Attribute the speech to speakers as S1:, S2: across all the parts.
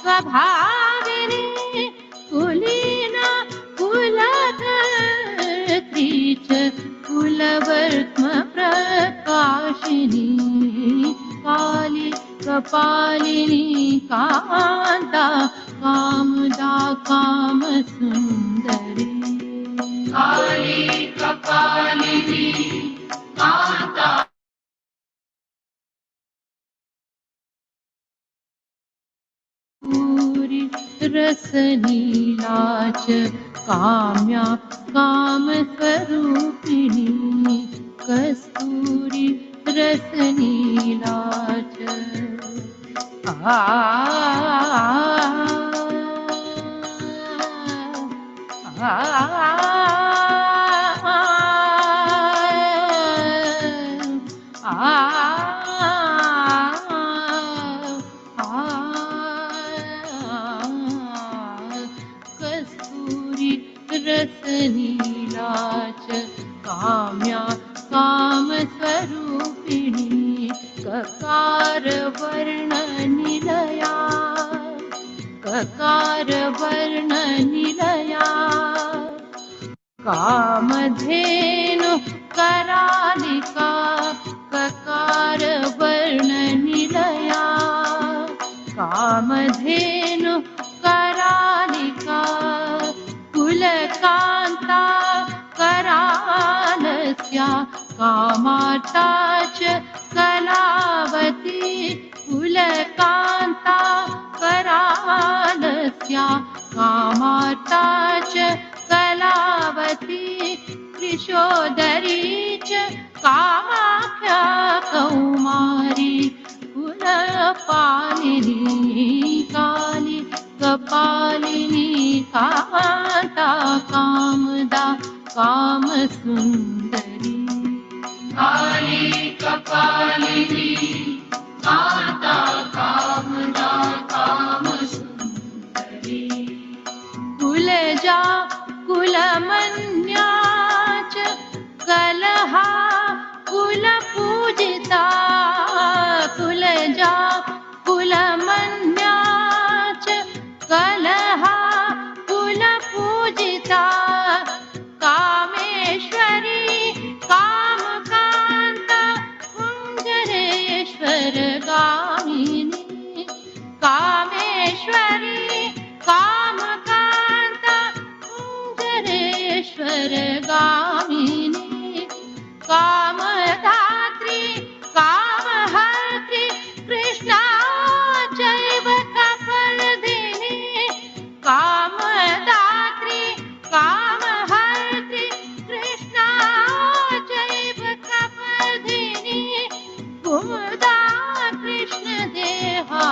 S1: स्वभाविनी कुलीना कुलधत्री च कुलवर्त्म प्रकाशिनी काली कपालिनी कान्ता कामदा कामसुन्दरी काली कपालिनी कान्ता पूरी रसनीला च काम्या कामस्वरूपिणी कस्तूरी रसनीला च कस्तूरी रसनीला च काम्या कामस्वरूपिणी ककार वर्ण निलया ककार वर्ण निलया कामधेनु करालिका ककार वर्ण निलया कामधेनु करालिका कुलकान्ता करालस्या कामार्ता च कलावती कुलकान्ता करालस्या कामार्ता च कलावती त्रिशोदरी च कामाख्या कौमारी कुलपालिनी काली कपालिनी कान्ता कामदा कामसुन्दरी काली कपालिनी कान्ता कामदा कामसुन्दरी कुलजा कुलमन्या च कलहा कुलपूजिता कुलजा कुलमन्या च कलहा कुलपूजिता कामेश्वरी कामकान्ता कुञ्जरेश्वर गामिनी कामेश्वरी कामकान्ता कुञ्जरेश्वर गामिनी कामदात्री कामहर्त्री कृष्णा चैव कफलदिनी कामदात्री कामहर्त्री कृष्णा चैव कफलदिनी कुमुदा कृष्णदेहा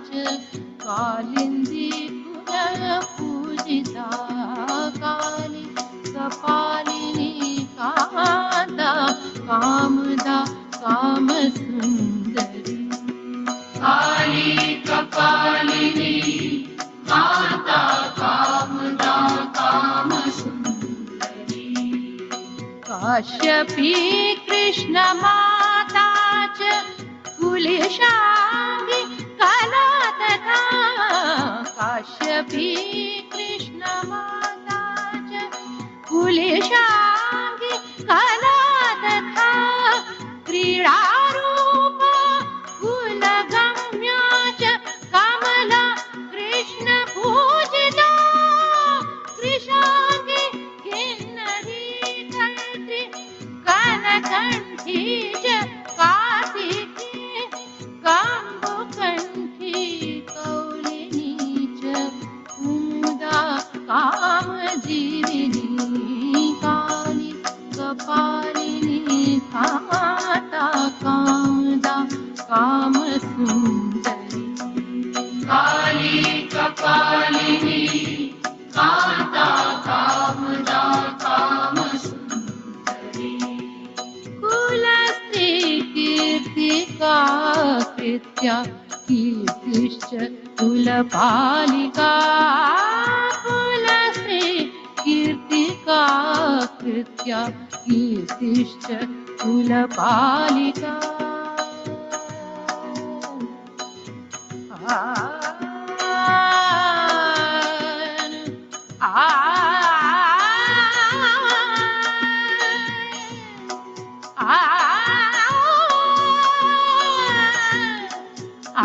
S1: च कालिन्दी कुलपूजिता काली कपालिनी कान्ता कामदा कामसुन्दरी काली कपालिनी कान्ता कामदा कामसुन्दरी काश्यपी कृष्णमाता च कुलिशाङ्गी कला तथा काश्यपी कृष्णमाता च कुलिशाङ्गी कला तथा क्रीडारूपा कुलगम्या च कमला कृष्णपूजिता कृशाङ्गी किन्नरी कर्त्री कनकण्ठी च कार्तिकी कम्बुकण्ठी कौलिनी च कुमुदा कामजीविनी काली कपालिनी कान्ता कामदा कामसुन्दरी काली कपालिनी कान्ता कामदा कामसुन्दरी कुलस्त्री कीर्तिका कृत्या कीर्तिश्च कुलपालिका कुलस्त्री कीर्तिका कृत्या कीर्तिश्च कुलपालिका आ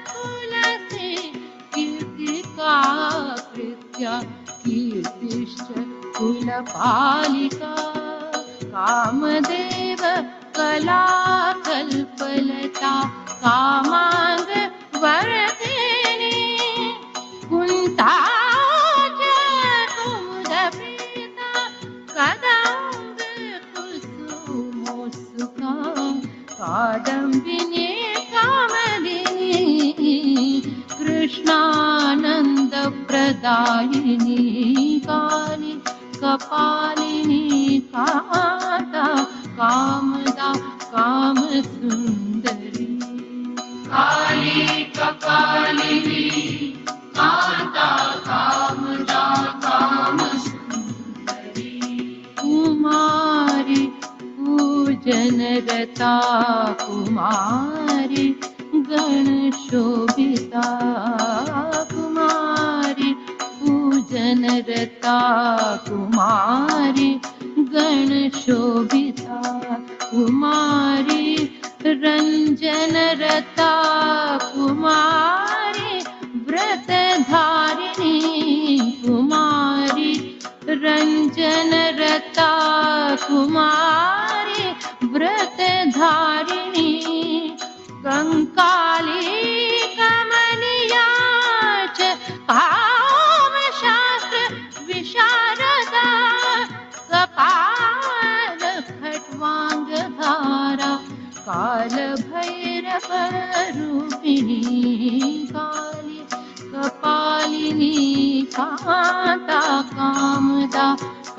S1: कुलसे कीर्तिका कृत्या कीर्तिश्च कुलपालिका कामदेव कलाकल्पलता कामांग वर्धिनी कुन्ता च कुमुदप्रीता कदम्ब कुसुमोत्सुका कादम्बिनी कामदिनी कृष्णानन्दप्रदायिनी काली कपालिनी कान्ता कामदा कामसुन्दरी काली कपालिनी कान्ता कामदा कामसुन्दरी कुमारी पूजनरता कुमारी गणशोभिता कुमारी पूजनरता कुमारी गणशोभिता कुमारी रञ्जनरता कुमारी व्रतधारिणी कुमारी रञ्जनरता कुमारी व्रतधारिणी कंकाली कमनीया च कामशास्त्र विशारदा कपाल खट्वांगधारा कालभैरवरूपिणी काली कपालिनी कान्ता कामदा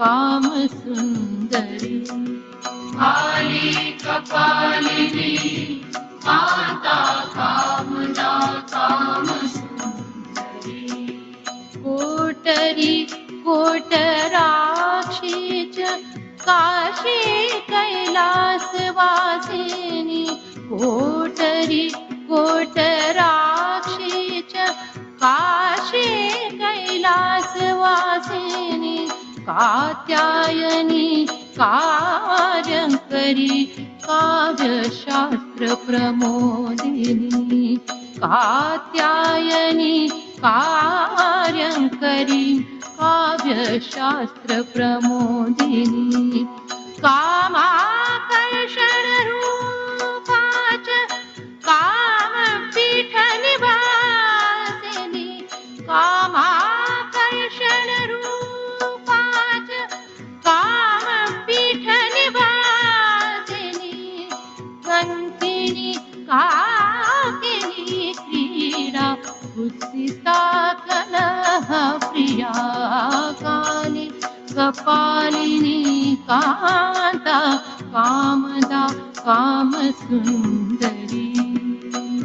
S1: कामसुन्दरी काली कपालिनी कान्ता कामदा कामसुन्दरी कोटरी कोटराक्षी च काशी कैलासवासिनी कोटरी कोटराक्षी च काशी कैलासवासिनी कात्यायनी कार्यङ्करी काव्यशास्त्र प्रमोदिनी कात्यायनी कार्यङ्करी काव्यशास्त्र प्रमोदिनी कामाकर्षणरूपा च कामपीठनिवासिनी कामाकर्षणरूपा च कामपीठनिवासिनी वन्दिनी काकिनी क्रीडा उत्सिता कलहप्रिया काली कपालिनी कान्ता कामदा कामसुन्दरी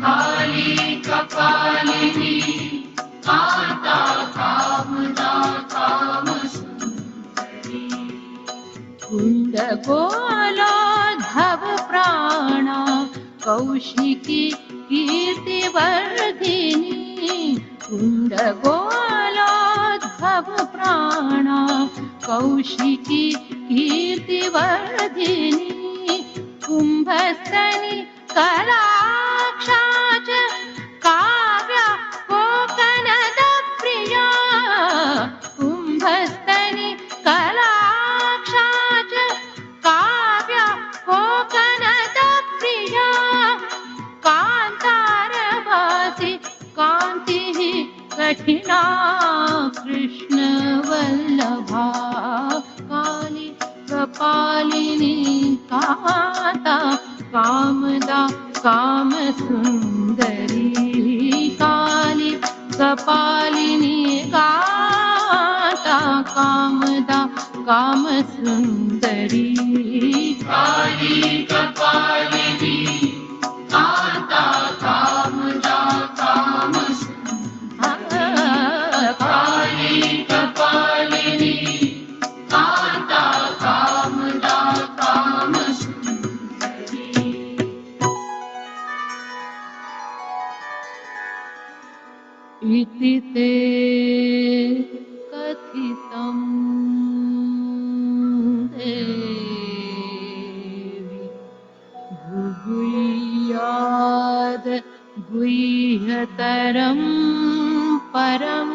S1: काली कपालिनी कान्ता कामदा कामसुन्दरी कुण्डगोलोद्धव प्राणा कौशिकी कीर्तिवर्धिनी कुण्डगोलोद्धव प्राणा कौशिकी कीर्तिवर्धिनी कुम्भस्तनि कलाक्षा च काव्या कोकनदप्रिया कुम्भस्तनि कलाक्षा च काव्या कोकनदप्रिया कान्तारवासी कान्तिः कठिना कृष्णवल्लभा काली कपालिनी कान्ता कामदा कामसुन्दरी काली कपालिनी कान्ता कामदा कामसुन्दरी काली कपालिनी कान्ता कामदा कामसुन्दरी काली कपालिनी कान्ता कामदा कामसुन्दरी इति ते कथितं देवि भूयाद् गुह्यतरं परम्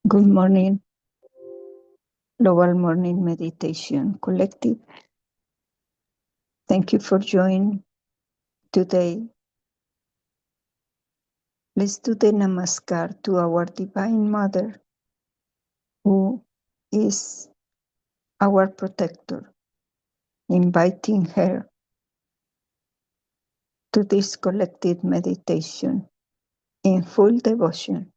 S2: Good morning, Global Morning Meditation Collective. Thank you for joining today. Let's do the Namaskar to our Divine Mother, who is our protector, inviting her to this collective meditation in full devotion.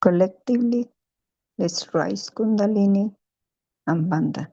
S2: Collectively, let's rise Kundalini and Bandha.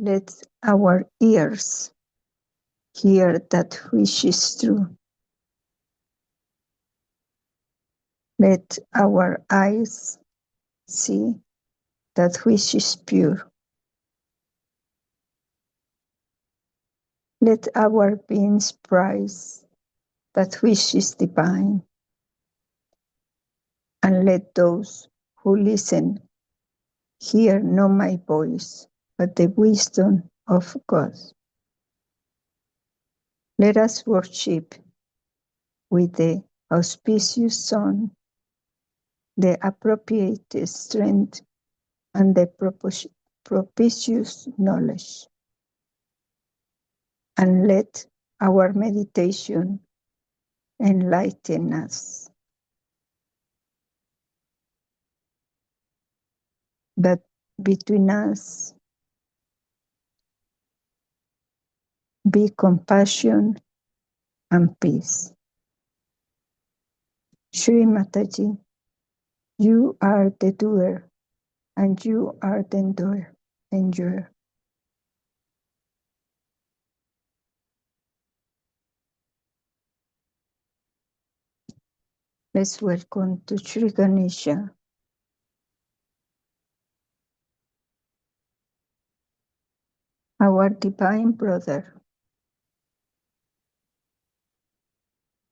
S2: Let our ears hear that which is true. Let our eyes see that which is pure. Let our beings prize that which is divine. And let those who listen Hear not my voice, but the wisdom of God. Let us worship with the auspicious song, the appropriate strength, and the propitious knowledge. And let our meditation enlighten us, that between us be compassion and peace. Shri Mataji, you are the doer, and you are the enjoyer. Let's welcome to Shri Ganesha, our divine brother.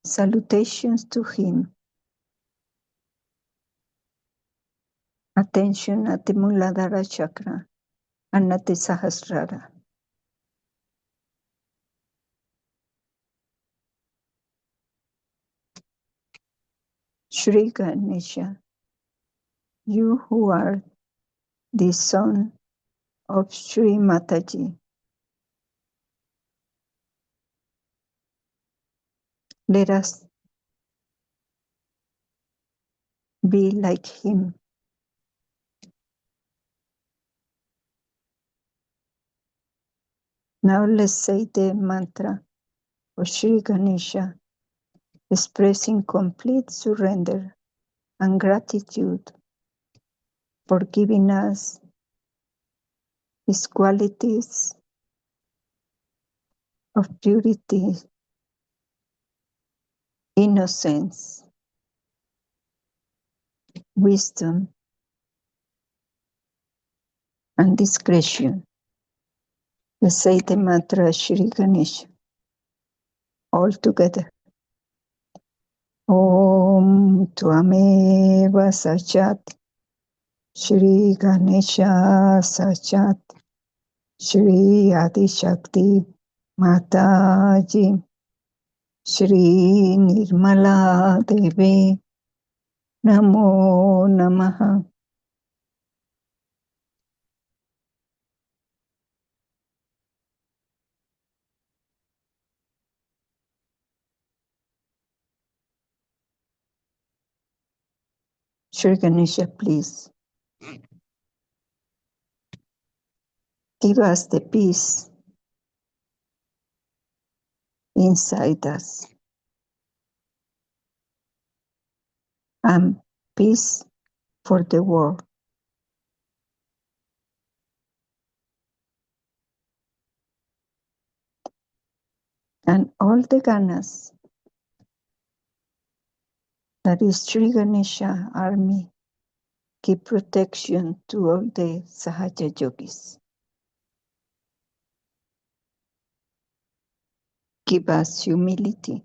S2: Salutations to him. Attention at the Muladhara chakra and at the Sahasrara. Shri Ganesha, you who are the son of Shri Mataji, let us be like him. Now let's say the mantra of Shri Ganesha, expressing complete surrender and gratitude for giving us his qualities of purity, innocence, wisdom, and discretion. Let's say the mantra Shri Ganesha all together. Om Tvameva Sachat Shri Ganesha Sachat Shri Adi Shakti Mataji Shri Nirmala Devi Namo Namaha. Shri Ganesha, please give us the peace inside us and peace for the world. And all the ganas that is Sri Ganesha army give protection to all the Sahaja yogis. Give us humility.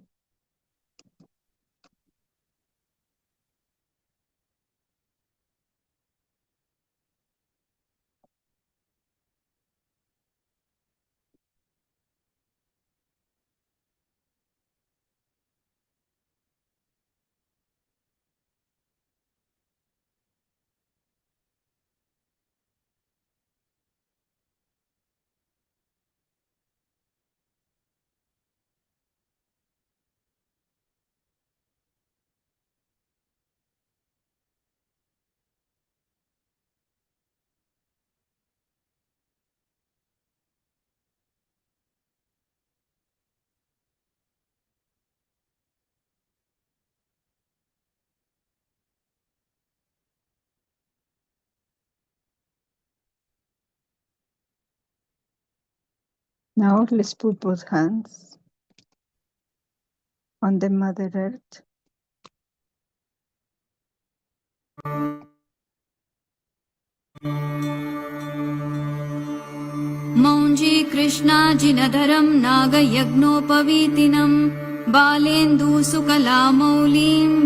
S2: Now let's put both hands on the Mother Earth.
S3: मौञ्जी कृष्णाजिनधरं नागयज्ञोपवीतिनं बालेन्दुसुकलामौलिं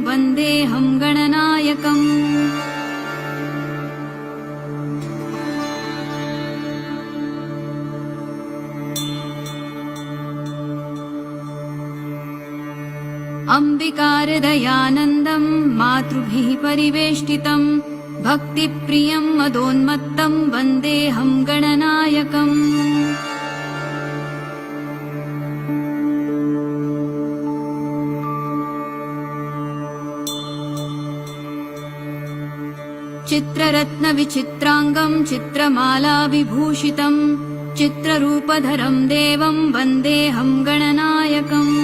S3: वन्देऽहं गणनायकम् अम्बिकारदयानन्दं मातृभिः परिवेष्टितं भक्तिप्रियं मदोन्मत्तं वन्देऽहं गणनायकम् चित्ररत्नविचित्राङ्गं चित्रमाला विभूषितं चित्ररूपधरं देवं वन्देऽहं गणनायकम्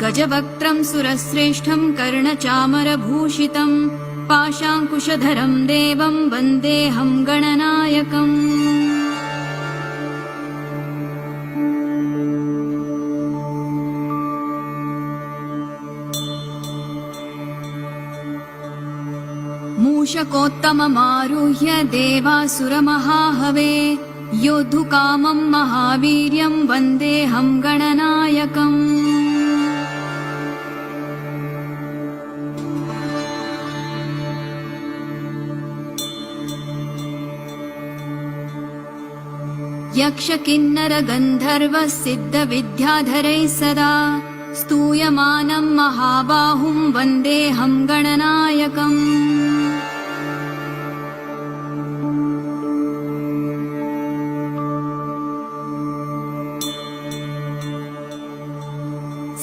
S3: गजवक्त्रं सुरश्रेष्ठं कर्णचामरभूषितं पाशाङ्कुशधरं देवं वन्देऽहं गणनायकम् मूषकोत्तममारुह्य देवासुरमहाहवे योद्धुकामं महावीर्यं वन्देऽहं गणनायकम् यक्षकिन्नरगन्धर्वसिद्धविद्याधरैः सदा स्तूयमानं महाबाहुं वन्देऽहं गणनायकम्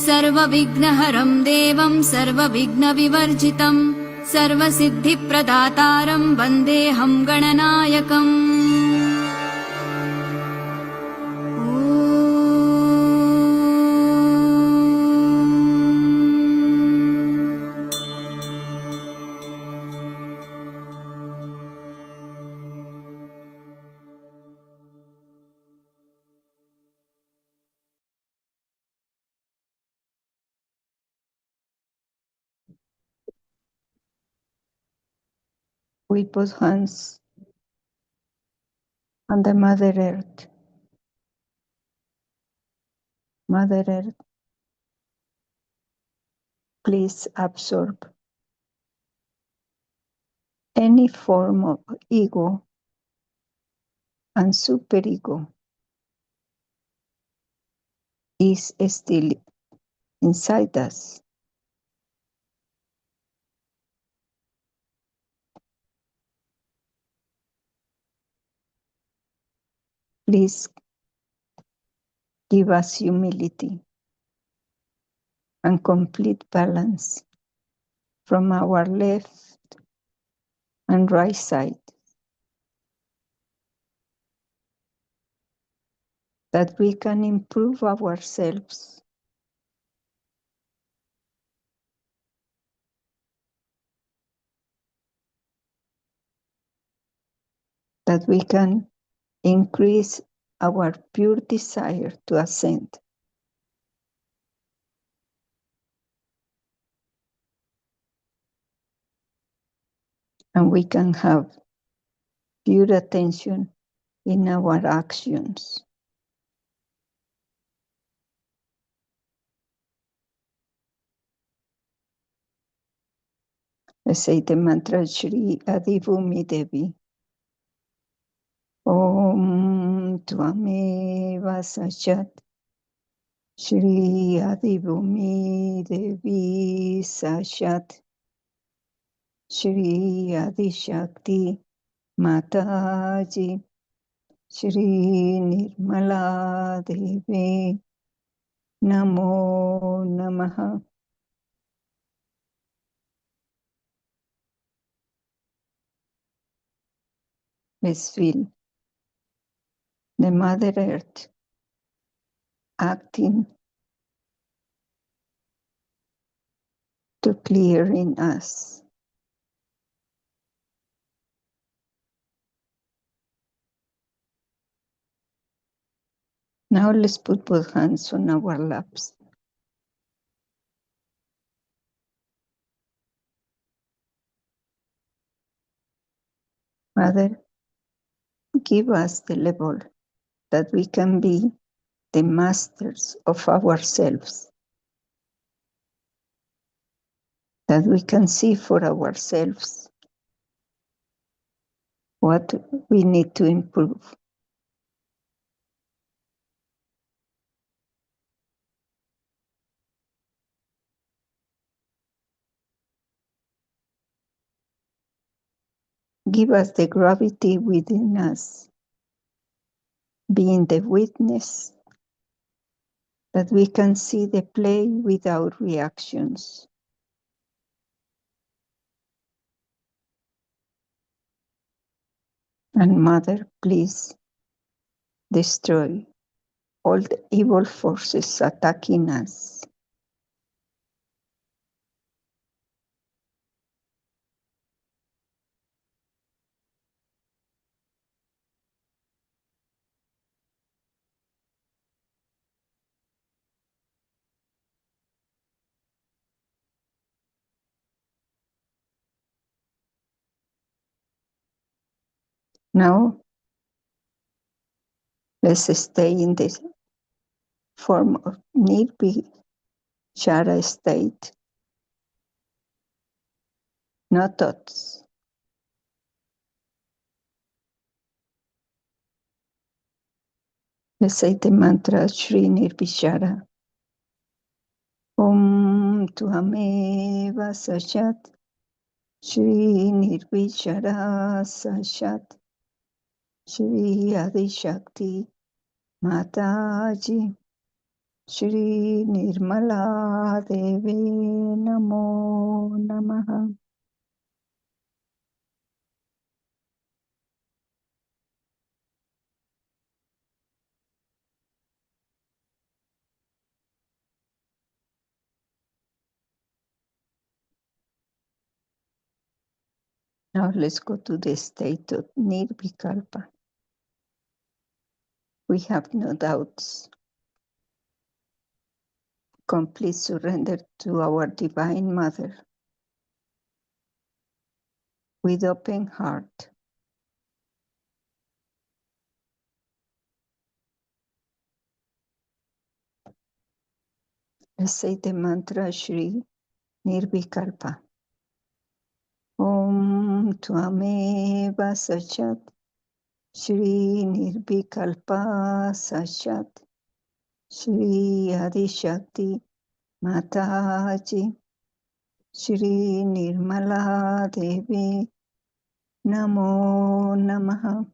S3: सर्वविघ्नहरं देवं सर्वविघ्नविवर्जितं सर्वसिद्धिप्रदातारं वन्देऽहं गणनायकम्
S2: We put hands on the Mother Earth. Mother Earth, please absorb any form of ego and superego is still inside us. Please give us humility and complete balance from our left and right side, that we can improve ourselves, that we can increase our pure desire to ascend. And we can have pure attention in our actions. Let's say the mantra Shri Adivumi Devi. Om Tvameva Sachat Shri Adivumi Devi Sachat Shri Adishakti Mataji Shri Nirmala Devi Namo Namaha. Let's feel the Mother Earth acting to clear in us. Now let's put both hands on our laps. Mother, give us the level that we can be the masters of ourselves, that we can see for ourselves what we need to improve. Give us the gravity within us, being the witness, that we can see the play without reactions. And Mother, please destroy all the evil forces attacking us. Now, let's stay in this form of Nirvishara state. No thoughts. Let's say the mantra Shri Nirvishara. Om Tuameva Sashat Shri Nirvishara Sashat Shri Adi Shakti Mataji Shri Nirmala Devi Namo Namaha. Now let's go to the state of Nirvikalpa. We have no doubts. Complete surrender to our Divine Mother with open heart. Let's say the mantra Shri Nirvikalpa. Om Tvameva Sachat Shri Nirvikalpa Sachat Shri Adishakti Mataji Shri Nirmala Devi Namo Namaha.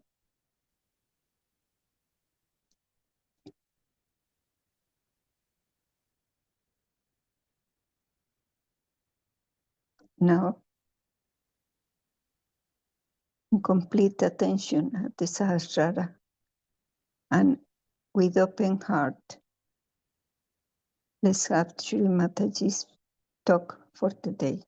S2: Now, complete attention at the Sahasrara and with open heart, let's have Shri Mataji's talk for today.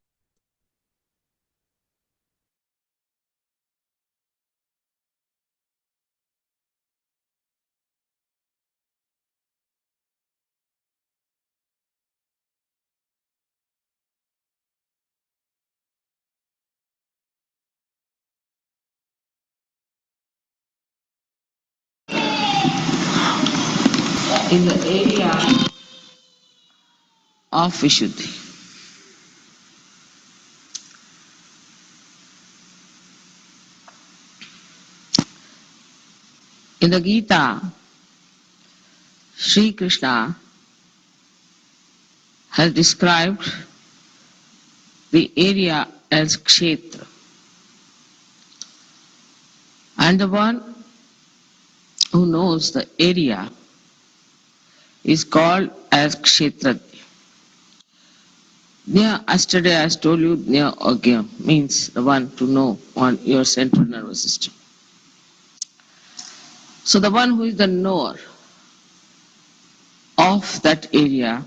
S4: In the area of Vishuddhi. In the Gita, Sri Krishna has described the area as Kshetra. And the one who knows the area is called as Kshetra. Yesterday I told you Jna Agya means the one to know on your central nervous system. So the one who is the knower of that area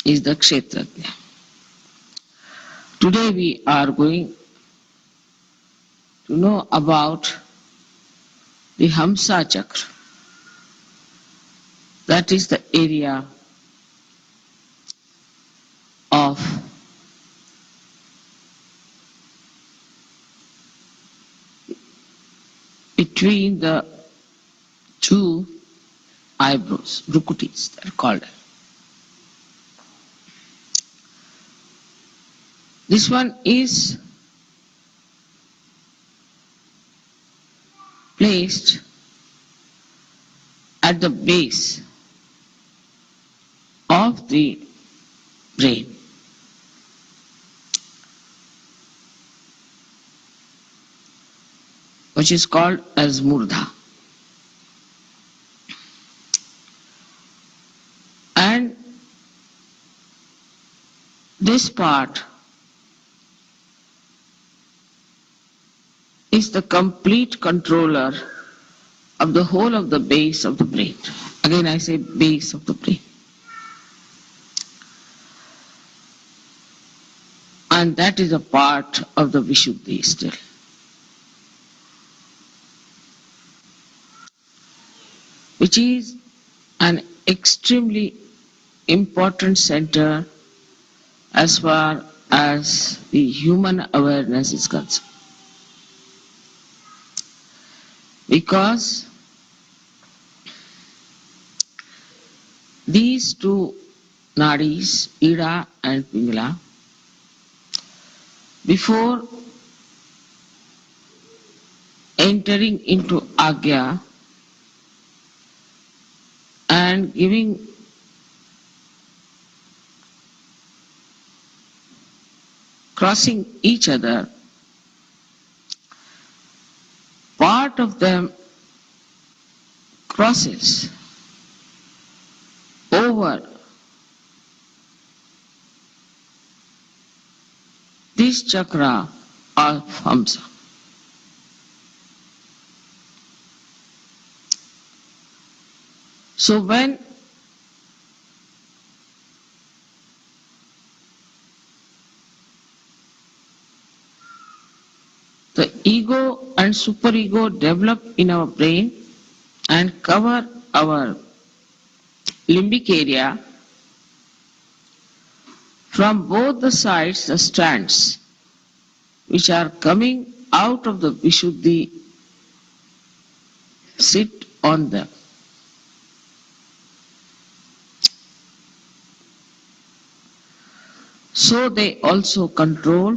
S4: is the Kshetrajna. Today we are going to know about the Hamsa Chakra. That is the area of between the two eyebrows, brukutis, they are called. This one is placed at the base of the brain. Which is called as murdha. And this part is the complete controller of the whole of the base of the brain. Again I say base of the brain. And that is a part of the Vishuddhi still. Which is an extremely important center as far as the human awareness is concerned. Because these two nadis, Ida and Pingala, before entering into Agya and crossing each other, part of them crosses over this chakra of Hamsa. So when the ego and superego develop in our brain and cover our limbic area, from both the sides the strands which are coming out of the Vishuddhi sit on them. So they also control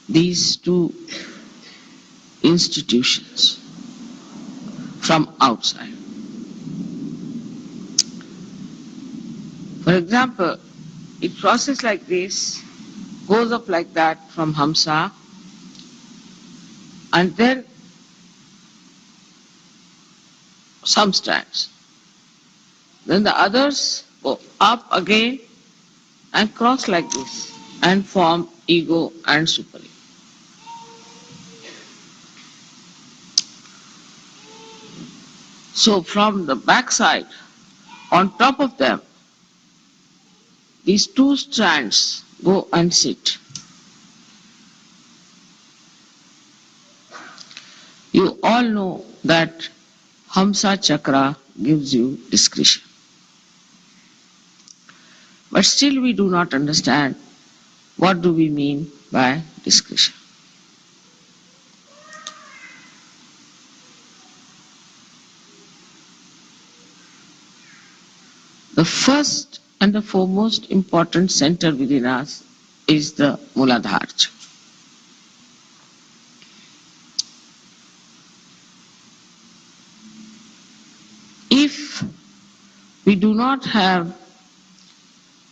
S4: these two institutions from outside. For example, it crosses like this, goes up like that from Hamsa, and then some strands. Then the others go up again and cross like this and form ego and superego. So from the backside, on top of them, these two strands go and sit. You all know that Hamsa chakra gives you discretion. But still we do not understand what do we mean by discretion. The first and the foremost important center within us is the Muladhara chakra. If we do not have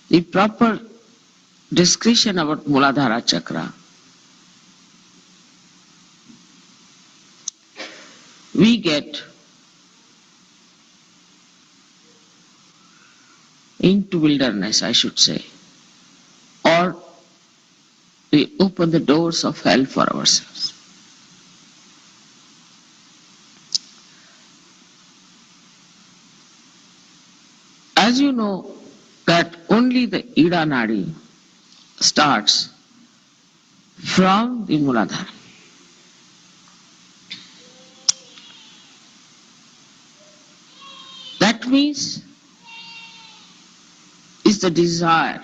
S4: the proper discretion about Muladhara chakra, we get into wilderness, I should say, or we open the doors of hell for ourselves. As you know that only the Ida Nadi starts from the Muladhara. That means is the desire,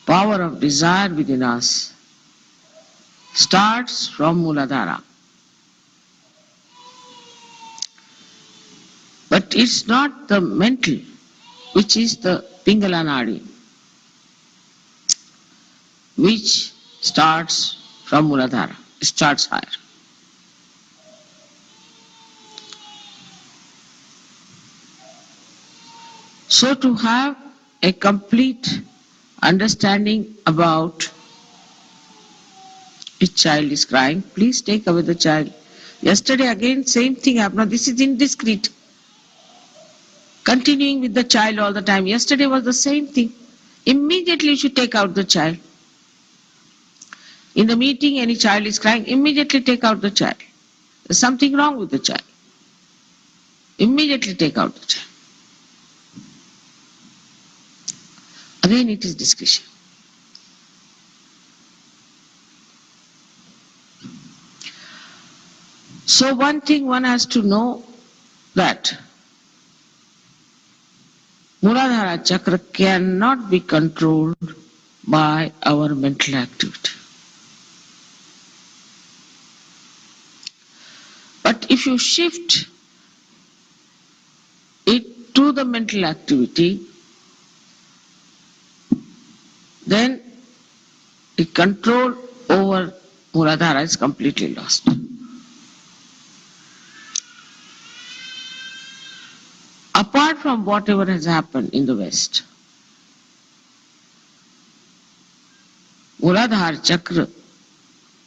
S4: power of desire within us starts from Muladhara. But it's not the mental, which is the Pingala Nadi, which starts from Muladhara, starts higher. So to have a complete understanding about which child is crying, please take away the child. Yesterday again same thing happened. Now this is indiscreet. Continuing with the child all the time. Yesterday was the same thing. Immediately you should take out the child. In the meeting any child is crying, immediately take out the child. There's something wrong with the child. Immediately take out the child. Again it is discretion. So one thing one has to know that Muladhara chakra cannot be controlled by our mental activity. But if you shift it to the mental activity, then the control over Muladhara is completely lost. Apart from whatever has happened in the West, Muladhara chakra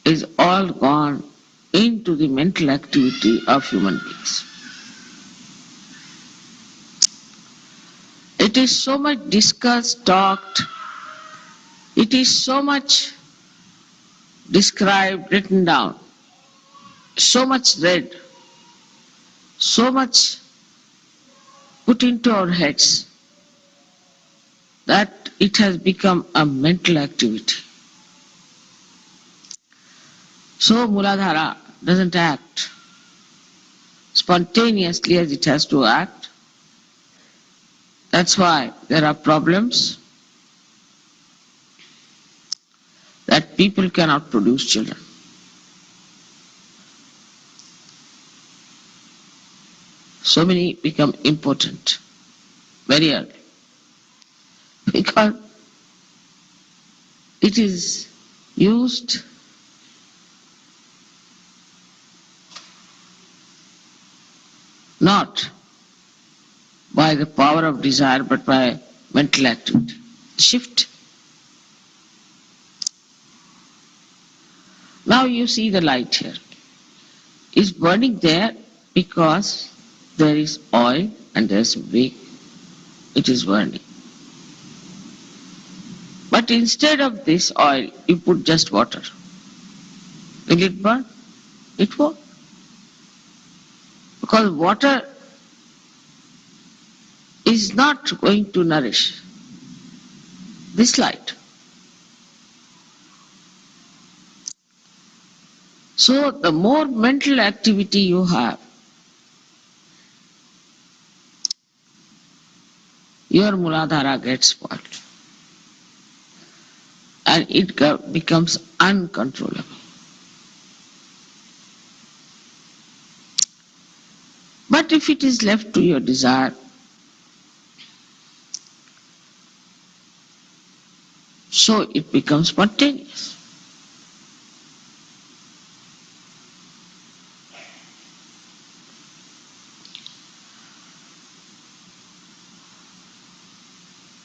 S4: is all gone into the mental activity of human beings. It is so much discussed, talked, it is so much described, written down, so much read, so much put into our heads that it has become a mental activity. So Muladhara doesn't act spontaneously as it has to act. That's why there are problems that people cannot produce children. So many become impotent very early because it is used not by the power of desire but by mental activity. Shift. Now you see the light here. It's burning there because there is oil and there is wick. It is burning. But instead of this oil, you put just water. Will it burn? It won't. Because water is not going to nourish this light. So the more mental activity you have, your Muladhara gets spoiled. And it becomes uncontrollable. But if it is left to your desire, so it becomes spontaneous.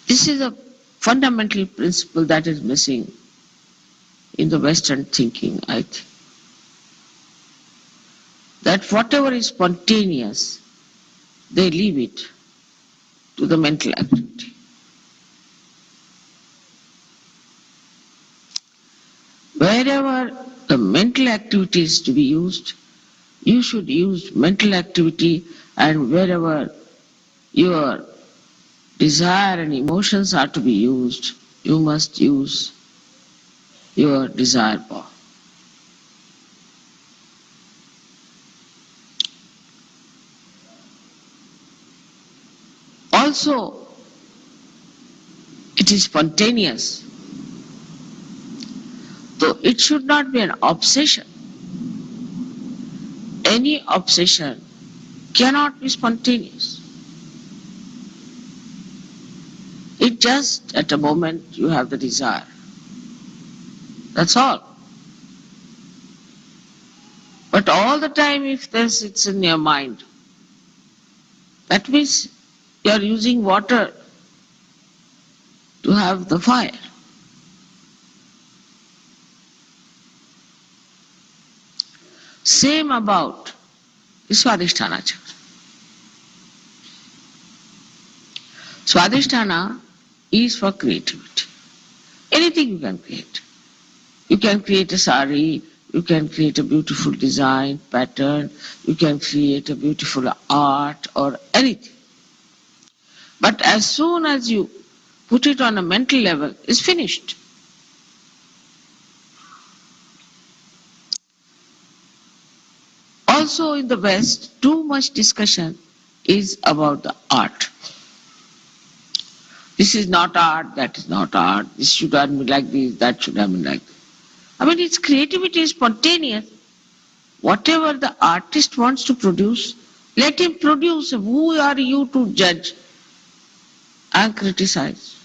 S4: This is a fundamental principle that is missing in the Western thinking, I think. That whatever is spontaneous, they leave it to the mental activity. Wherever the mental activity is to be used, you should use mental activity, and wherever your desire and emotions are to be used, you must use your desire power. Also, it is spontaneous. So it should not be an obsession. Any obsession cannot be spontaneous. It just at a moment you have the desire. That's all. But all the time if this it's in your mind, that means you are using water to have the fire. Same about Swadhisthana chakra. Swadhisthana is for creativity. Anything you can create. You can create a sari, you can create a beautiful design, pattern, you can create a beautiful art or anything. But as soon as you put it on a mental level, it's finished. Also in the West, too much discussion is about the art. This is not art, that is not art, this should have been like this, that should have been like this. I mean, its creativity is spontaneous. Whatever the artist wants to produce, let him produce. Who are you to judge and criticize?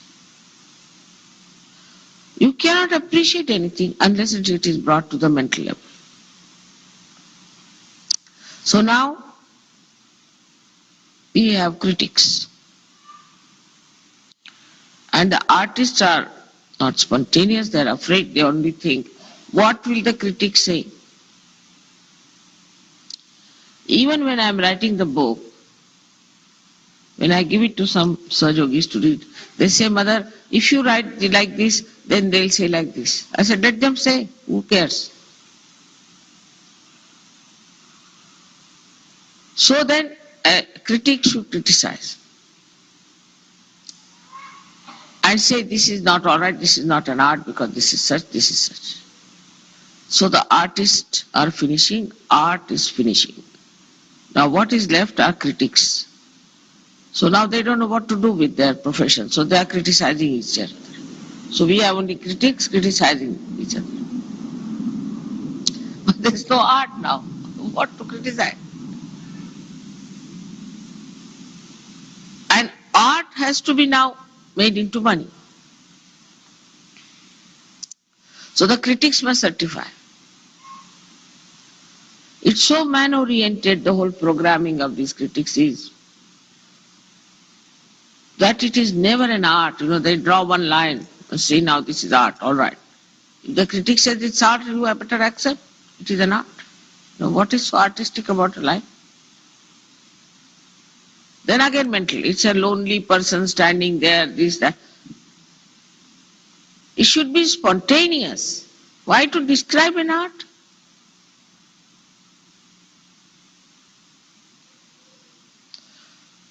S4: You cannot appreciate anything unless it is brought to the mental level. So now we have critics. And the artists are not spontaneous, they are afraid, they only think, what will the critics say? Even when I am writing the book, when I give it to some Sahajogis to read, they say, Mother, if you write like this, then they'll say like this. I said, let them say, who cares? So then a critic should criticize and say this is not all right, this is not an art because this is such, this is such. So the artists are finishing, art is finishing. Now what is left are critics. So now they don't know what to do with their profession, so they are criticizing each other. So we have only critics criticizing each other. But there's no art now. What to criticize? And art has to be now made into money. So the critics must certify. It's so man-oriented, the whole programming of these critics is, that it is never an art. You know, they draw one line and say, now this is art, all right. If the critic says it's art, you have better accept it is an art. Now what is so artistic about a life? Then again mental, it's a lonely person standing there, this, that. It should be spontaneous. Why to describe an art?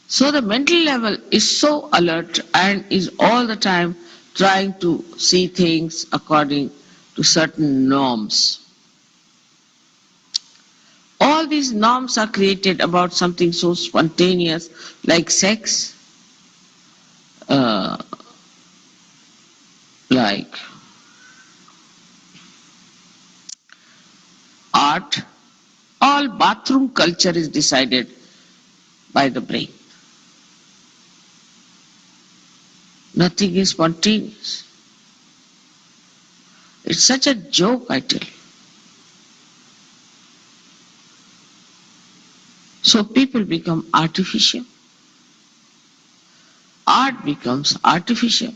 S4: So the mental level is so alert and is all the time trying to see things according to certain norms. All these norms are created about something so spontaneous like sex, like art. All bathroom culture is decided by the brain. Nothing is spontaneous. It's such a joke, I tell you. So people become artificial. Art becomes artificial.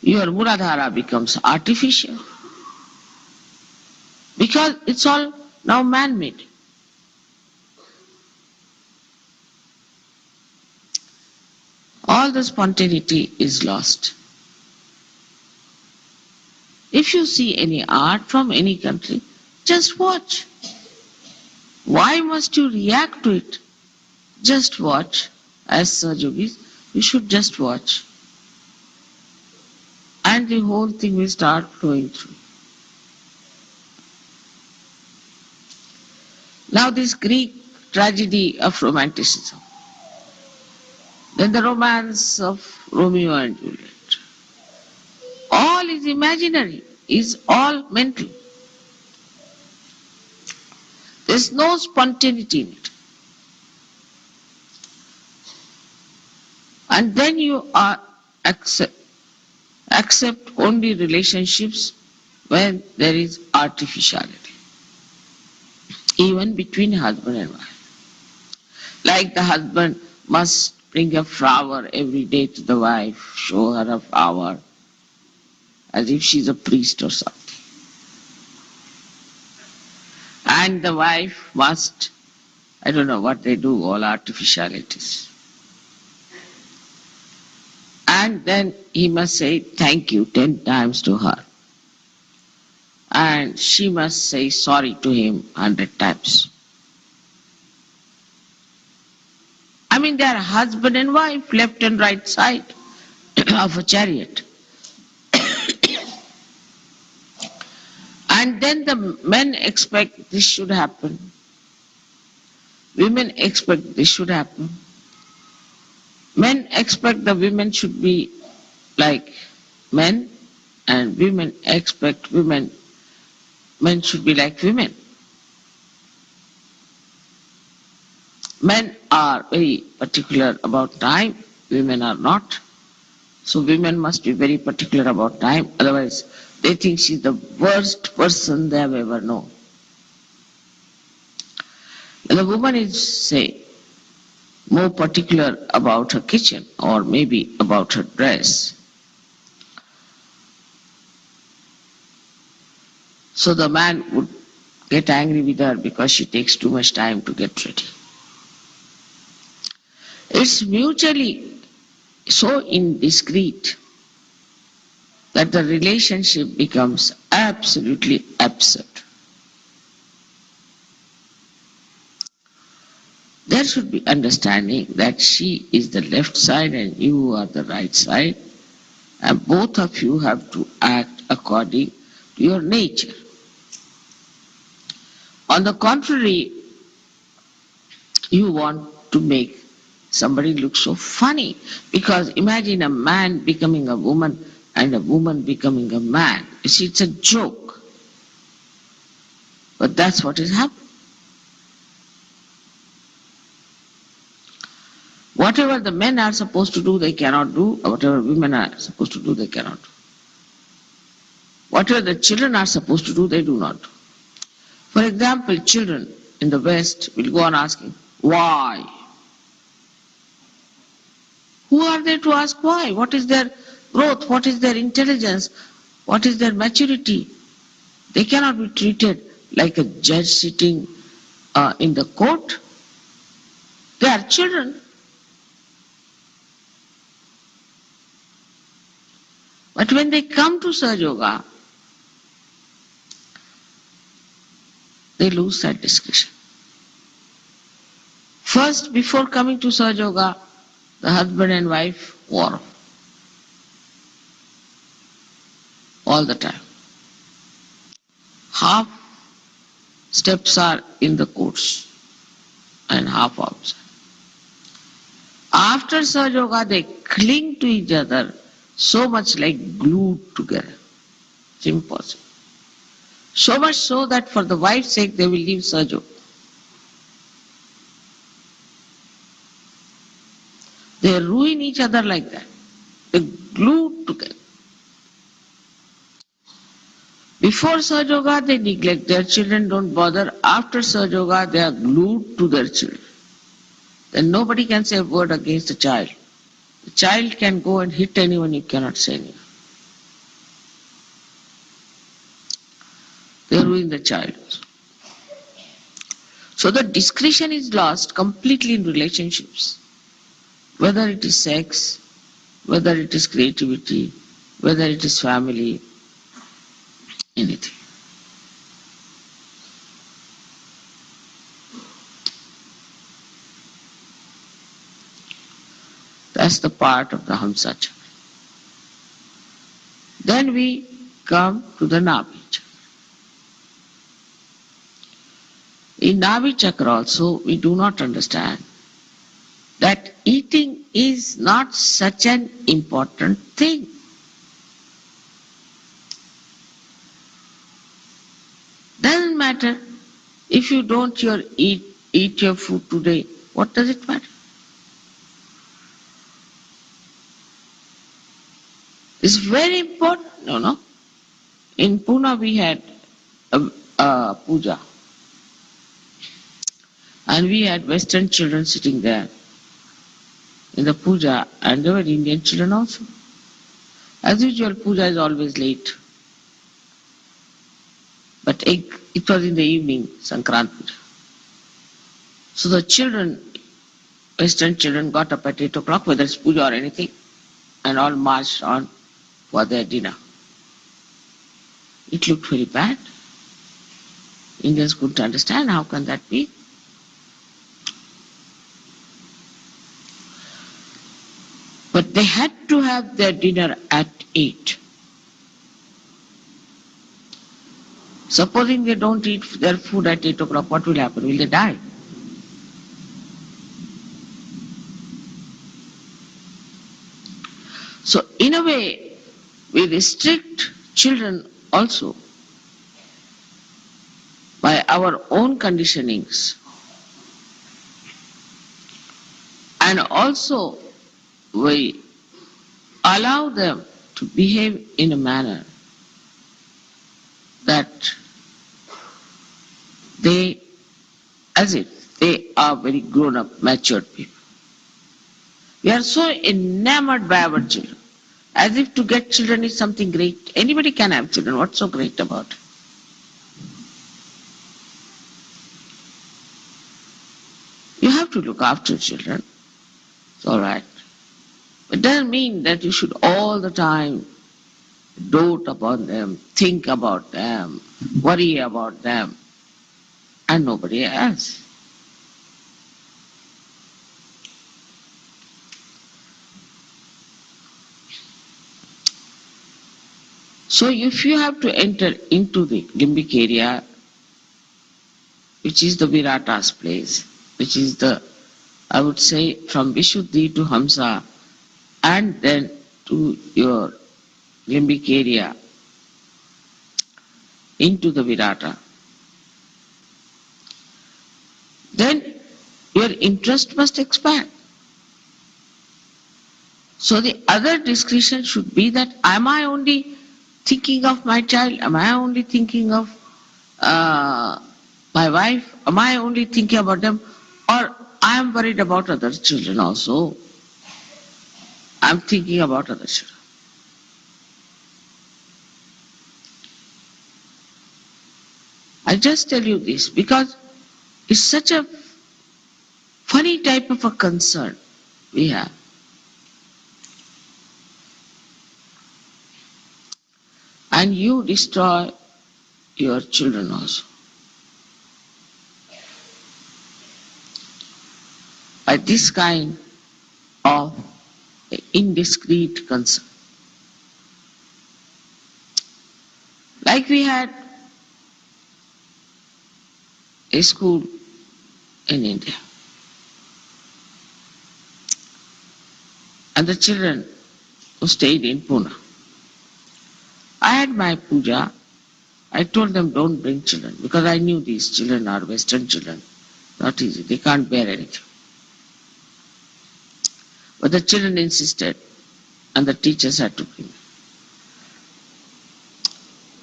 S4: Your Muladhara becomes artificial. Because it's all now man-made. All the spontaneity is lost. If you see any art from any country, just watch. Why must you react to it? Just watch. As Sahajogis, you should just watch. And the whole thing will start flowing through. Now this Greek tragedy of romanticism. Then the romance of Romeo and Juliet. All is imaginary, is all mental. There's no spontaneity in it. And then you are accept only relationships when there is artificiality, even between husband and wife. Like the husband must bring a flower every day to the wife, show her a flower, as if she's a priest or something. And the wife must, I don't know what they do, all artificialities. And then he must say thank you 10 times to her. And she must say sorry to him 100 times. I mean, they are husband and wife, left and right side of a chariot. And then the men expect this should happen. Women expect this should happen. Men expect the women should be like men, and women expect men should be like women. Men are very particular about time, women are not. So women must be very particular about time, otherwise they think she's the worst person they have ever known. And the woman is, say, more particular about her kitchen or maybe about her dress. So the man would get angry with her because she takes too much time to get ready. It's mutually so indiscreet that the relationship becomes absolutely absurd. There should be understanding that she is the left side and you are the right side, and both of you have to act according to your nature. On the contrary, you want to make somebody look so funny, because imagine a man becoming a woman and a woman becoming a man. You see, it's a joke. But that's what is happening. Whatever the men are supposed to do, they cannot do. Whatever women are supposed to do, they cannot do. Whatever the children are supposed to do, they do not do. For example, children in the West will go on asking, why? Who are they to ask why? What is their growth? What is their intelligence? What is their maturity? They cannot be treated like a judge sitting in the court. They are children. But when they come to Sahaja Yoga, they lose that discretion. First, before coming to Sahaja Yoga, the husband and wife quarrel all the time. Half steps are in the courts and half outside. After Sahaja Yoga, they cling to each other so much like glued together. It's impossible. So much so that for the wife's sake, they will leave Sahaja Yoga. They ruin each other like that. They glued together. Before Sahaja Yoga, they neglect their children, don't bother. After Sahaja Yoga, they are glued to their children. Then nobody can say a word against the child. The child can go and hit anyone, you cannot say anything. They ruin the child. So the discretion is lost completely in relationships. Whether it is sex, whether it is creativity, whether it is family, anything. That's the part of the Hamsa Chakra. Then we come to the Nabhi Chakra. In Nabhi Chakra also, we do not understand that eating is not such an important thing. Doesn't matter if you don't eat your food today. What does it matter? It's very important, you know. In Pune we had a puja, and we had Western children sitting there in the puja, and there were Indian children also. As usual, puja is always late. But it was in the evening, Sankrant puja. So the children, Western children, got up at 8 o'clock, whether it's puja or anything, and all marched on for their dinner. It looked very bad. Indians couldn't understand how can that be. But they had to have their dinner at 8. Supposing they don't eat their food at 8 o'clock, what will happen? Will they die? So in a way, we restrict children also by our own conditionings. And also we allow them to behave in a manner that they, as if they are very grown-up, matured people. We are so enamored by our children, as if to get children is something great. Anybody can have children. What's so great about it? You have to look after children. It's all right. It doesn't mean that you should all the time dote upon them, think about them, worry about them, and nobody else. So if you have to enter into the limbic area, which is the Virata's place, which is the, I would say, from Vishuddhi to Hamsa, and then to your limbic area, into the Virata, then your interest must expand. So the other discretion should be that, am I only thinking of my child? Am I only thinking of my wife? Am I only thinking about them? Or I am worried about other children also. I am thinking about other children. I just tell you this because it's such a funny type of a concern we have. And you destroy your children also by this kind of indiscreet concern. Like we had a school in India, and the children who stayed in Pune. I had my puja. I told them don't bring children because I knew these children are Western children. Not easy. They can't bear anything. But the children insisted and the teachers had to bring.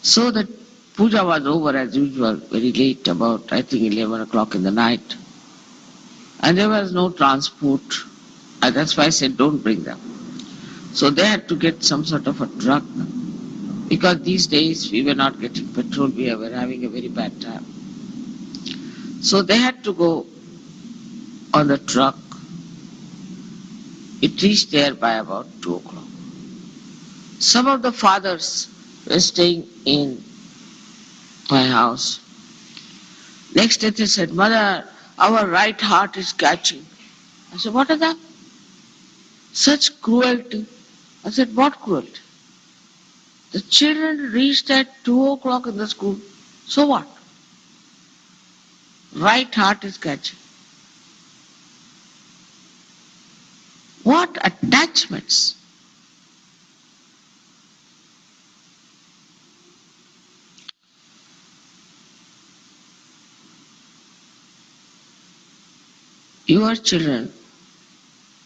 S4: So the puja was over as usual, very late, about I think 11 o'clock in the night. And there was no transport. And that's why I said don't bring them. So they had to get some sort of a truck. Because these days we were not getting petrol, we were having a very bad time. So they had to go on the truck. It reached there by about 2 o'clock. Some of the fathers were staying in my house. Next day they said, Mother, our right heart is catching. I said, what is that? Such cruelty. I said, what cruelty? The children reached at 2 o'clock in the school. So what? Right heart is catching. What attachments? Your children,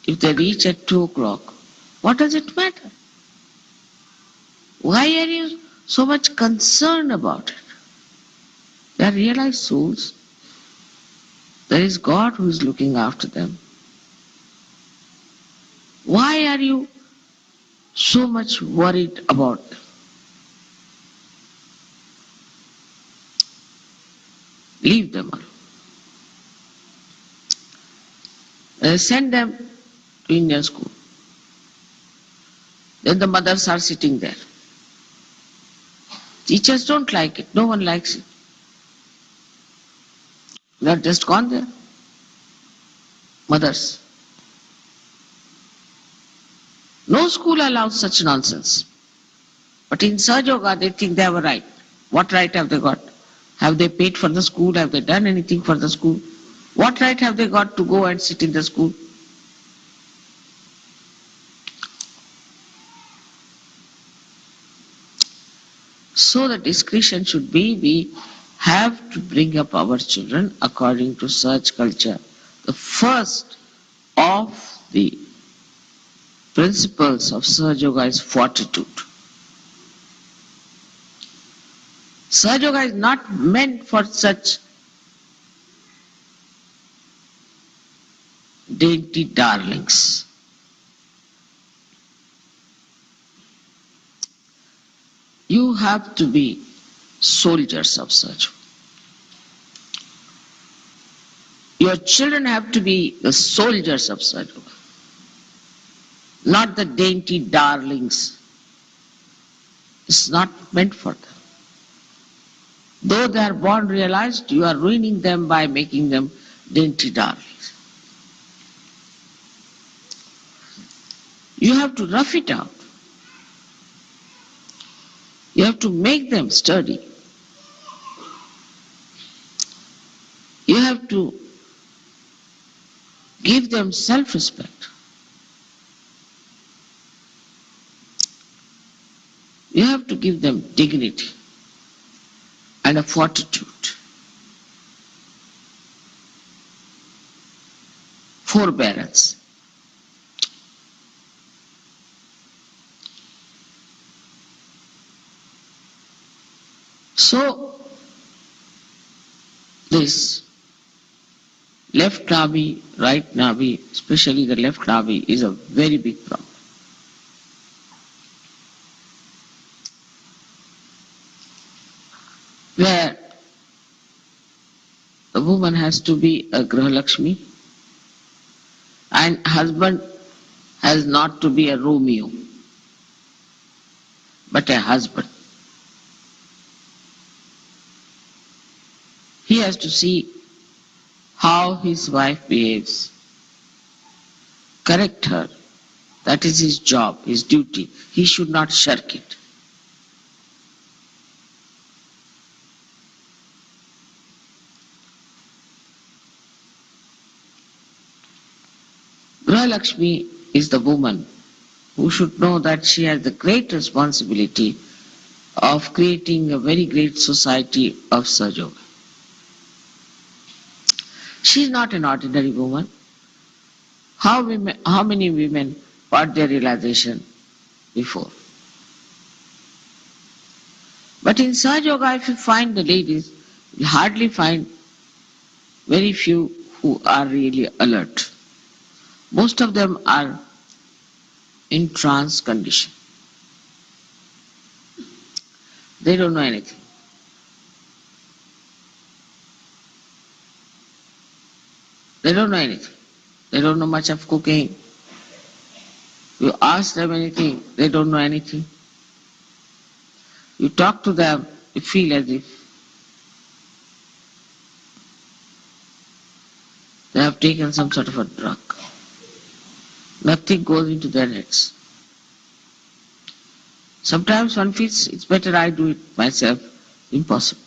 S4: if they reach at 2 o'clock, what does it matter? Why are you so much concerned about it? They are realized souls. There is God who is looking after them. Why are you so much worried about them? Leave them alone. Send them to Indian school. Then the mothers are sitting there. Teachers don't like it. No one likes it. They are just gone there. Mothers. No school allows such nonsense. But in Sahaja Yoga, they think they have a right. What right have they got? Have they paid for the school? Have they done anything for the school? What right have they got to go and sit in the school? So the discretion should be, we have to bring up our children according to such culture. The first of the principles of Sahaja Yoga is fortitude. Sahaja Yoga is not meant for such dainty darlings. You have to be soldiers of Sahaja. Your children have to be the soldiers of Sahaja, not the dainty darlings. It's not meant for them. Though they are born realized, you are ruining them by making them dainty darlings. You have to rough it out. You have to make them sturdy. You have to give them self-respect. You have to give them dignity and a fortitude, forbearance. So, this left navi, right navi, especially the left navi, is a very big problem. Where the woman has to be a Grahalakshmi and husband has not to be a Romeo, but a husband. He has to see how his wife behaves, correct her. That is his job, his duty. He should not shirk it. Grahalakshmi is the woman who should know that she has the great responsibility of creating a very great society of Sahaja Yoga. She is not an ordinary woman. How many women got their realization before? But in Sahaja Yoga, if you find the ladies, you'll hardly find very few who are really alert. Most of them are in trance condition. They don't know anything. They don't know anything. They don't know much of cooking. You ask them anything, they don't know anything. You talk to them, you feel as if they have taken some sort of a drug. Nothing goes into their heads. Sometimes one feels it's better I do it myself. Impossible.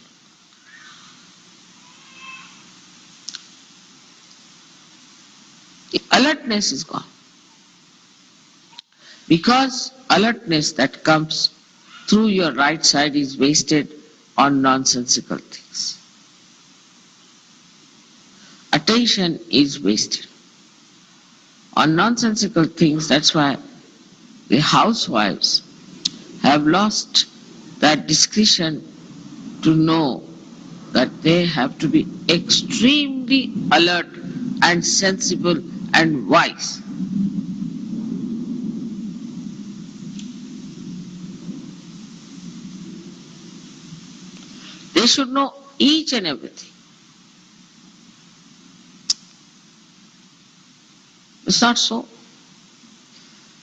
S4: The alertness is gone. Because alertness that comes through your right side is wasted on nonsensical things. Attention is wasted on nonsensical things. That's why the housewives have lost that discretion to know that they have to be extremely alert and sensible and wise. They should know each and everything. It's not so.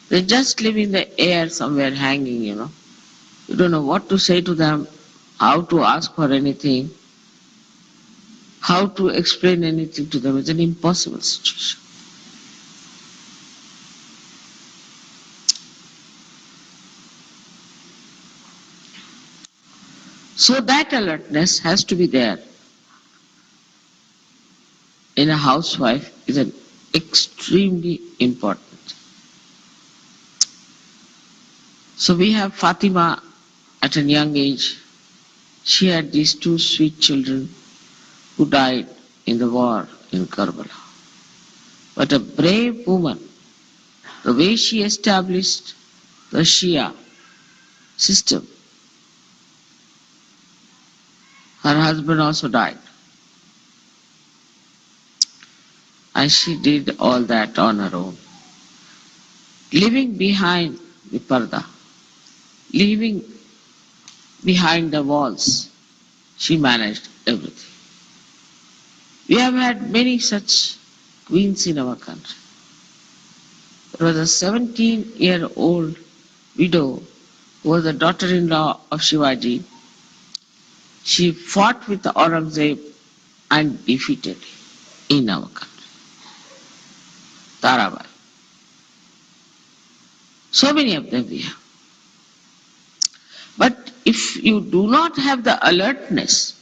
S4: They just live in the air somewhere hanging, You don't know what to say to them, how to ask for anything, how to explain anything to them. It's an impossible situation. So that alertness has to be there in a housewife is an extremely important. So we have Fatima at a young age. She had these two sweet children who died in the war in Karbala. But a brave woman, the way she established the Shia system, her husband also died. And she did all that on her own. Leaving behind the parda, leaving behind the walls, she managed everything. We have had many such queens in our country. There was a 17-year-old widow who was the daughter-in-law of Shivaji. She fought with Aurangzeb and defeated him in our country. Tarabai. So many of them we have. But if you do not have the alertness,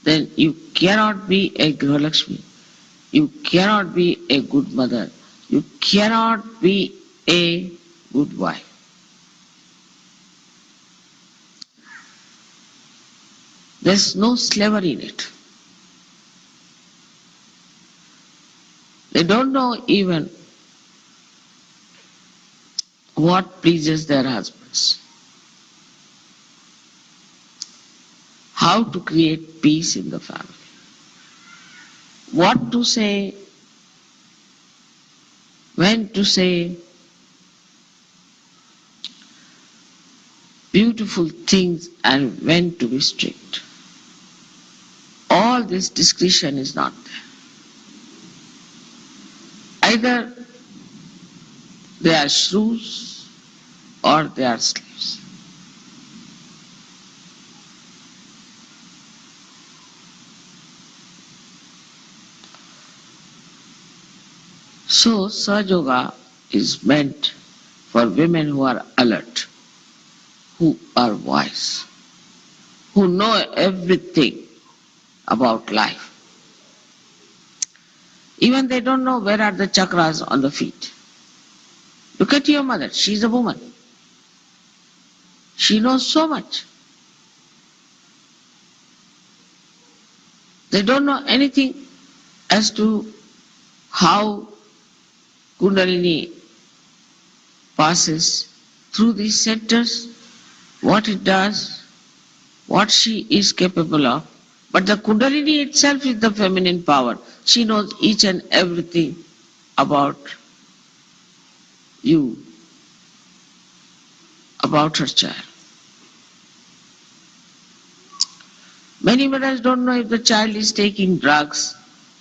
S4: then you cannot be a Grihalakshmi. You cannot be a good mother. You cannot be a good wife. There's no slavery in it. They don't know even what pleases their husbands. How to create peace in the family. What to say, when to say beautiful things and when to be strict. All this discretion is not there. Either they are shrews or they are slaves. So Sahaja Yoga is meant for women who are alert, who are wise, who know everything about life. Even they don't know where are the chakras on the feet. Look at your mother, she's a woman. She knows so much. They don't know anything as to how Kundalini passes through these centers, what it does, what she is capable of. But the Kundalini itself is the feminine power. She knows each and everything about you, about her child. Many mothers don't know if the child is taking drugs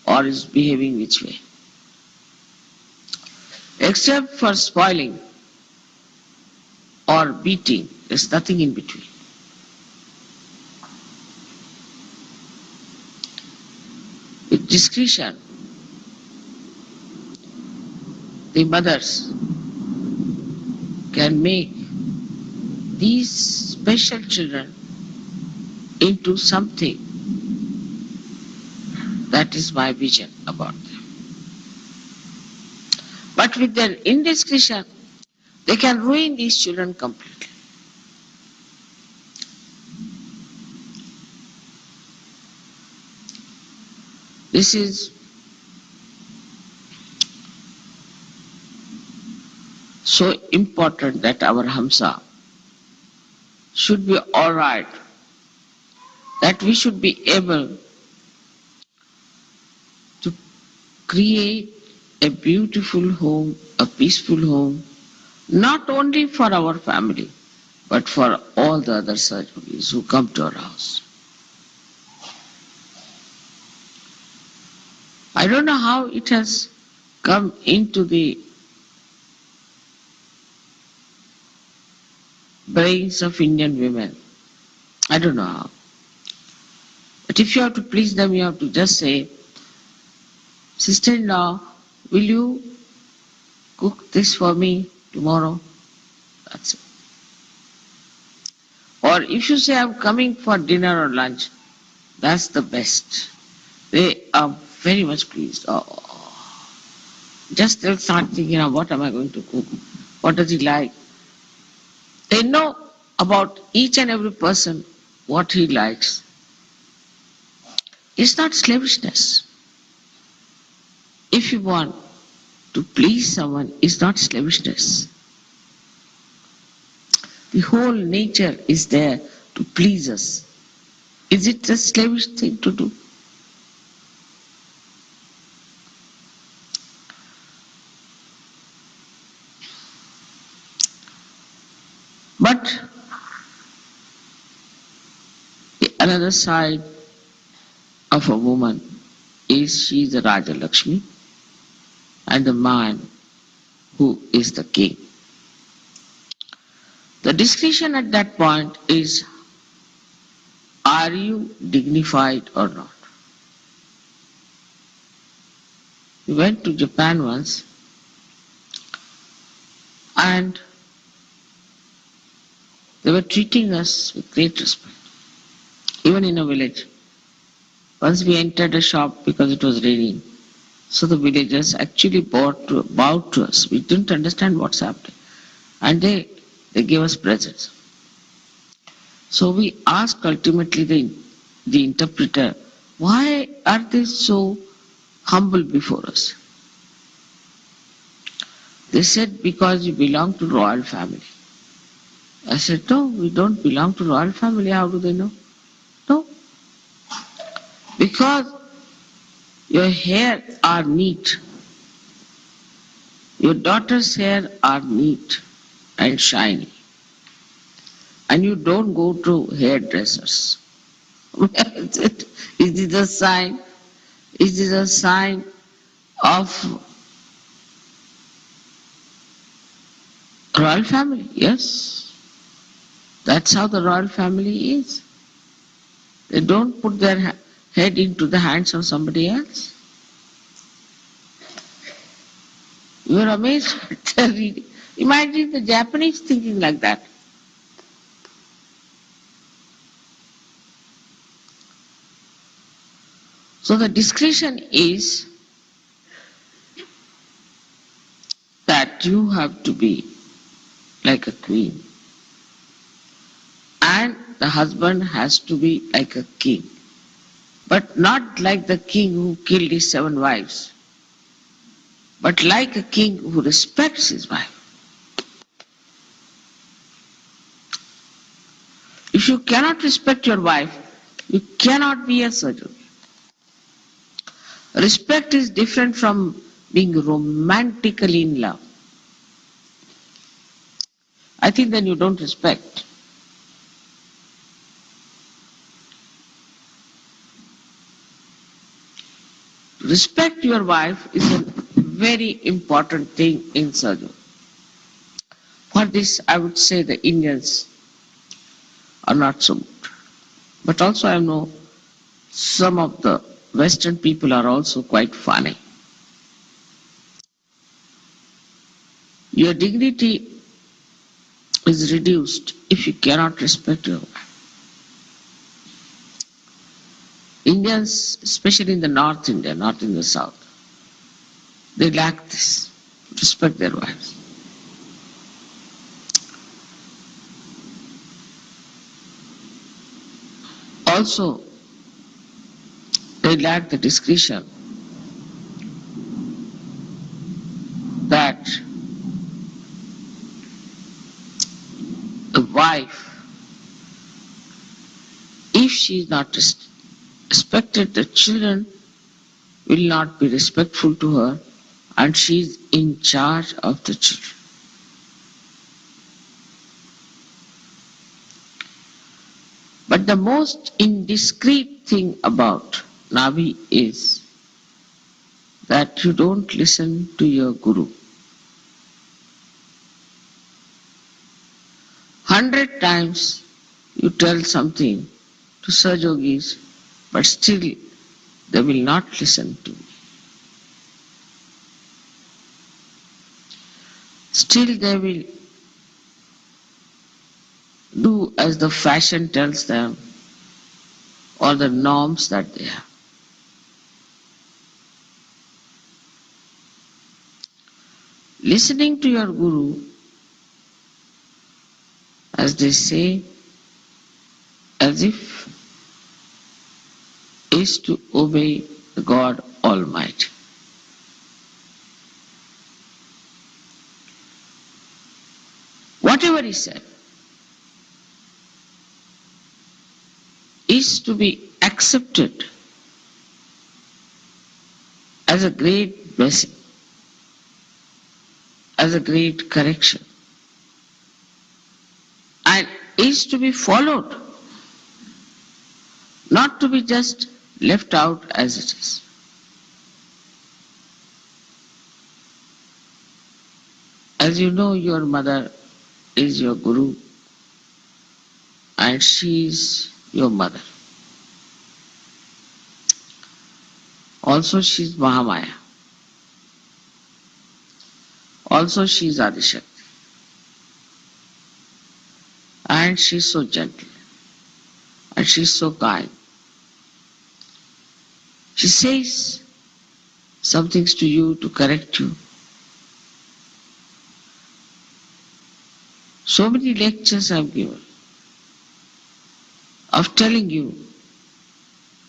S4: or is behaving which way. Except for spoiling or beating, there's nothing in between. With discretion, the mothers can make these special children into something. That is my vision about them. But with their indiscretion, they can ruin these children completely. This is so important that our Hamsa should be all right, that we should be able to create a beautiful home, a peaceful home, not only for our family, but for all the other Sahajas who come to our house. I don't know how it has come into the brains of Indian women. I don't know how. But if you have to please them, you have to just say, "Sister-in-law, will you cook this for me tomorrow?" That's it. Or if you say, "I'm coming for dinner or lunch," that's the best. They are very much pleased. Oh, just they'll start thinking, what am I going to cook? What does he like? They know about each and every person what he likes. It's not slavishness. If you want to please someone, it's not slavishness. The whole nature is there to please us. Is it a slavish thing to do? But the another side of a woman is she is the Raja Lakshmi and the man who is the king. The discussion at that point is, are you dignified or not? We went to Japan once and they were treating us with great respect, even in a village. Once we entered a shop because it was raining, so the villagers actually bowed to us. We didn't understand what's happening. And they gave us presents. So we asked ultimately the interpreter, why are they so humble before us? They said, because you belong to royal family. I said, no, we don't belong to royal family. How do they know? No. Because your hair are neat. Your daughter's hair are neat and shiny. And you don't go to hairdressers. Is it a sign? Is it a sign of royal family? Yes. That's how the royal family is. They don't put their head into the hands of somebody else. You are amazed at the reading. Imagine the Japanese thinking like that. So the discretion is that you have to be like a queen. And the husband has to be like a king. But not like the king who killed his 7 wives, but like a king who respects his wife. If you cannot respect your wife, you cannot be a surgeon. Respect is different from being romantically in love. I think then you don't respect. Respect your wife is a very important thing in surgery. For this, I would say the Indians are not so good. But also I know some of the Western people are also quite funny. Your dignity is reduced if you cannot respect your wife. Indians, especially in the North India, not in the South, they lack this, respect their wives. Also, they lack the discretion that she is not respected, the children will not be respectful to her, and she is in charge of the children. But the most indiscreet thing about Navi is that you don't listen to your Guru. 100 times you tell something to Sahajogis, but still they will not listen to me. Still they will do as the fashion tells them or the norms that they have. Listening to your Guru, as they say, as if is to obey God Almighty. Whatever he said is to be accepted as a great blessing, as a great correction, and is to be followed, not to be just left out as it is. As you know, your mother is your Guru and she is your mother. Also she is Mahamaya. Also she is Adishakti. And she is so gentle. And she is so kind. She says some things to you to correct you. So many lectures I have given of telling you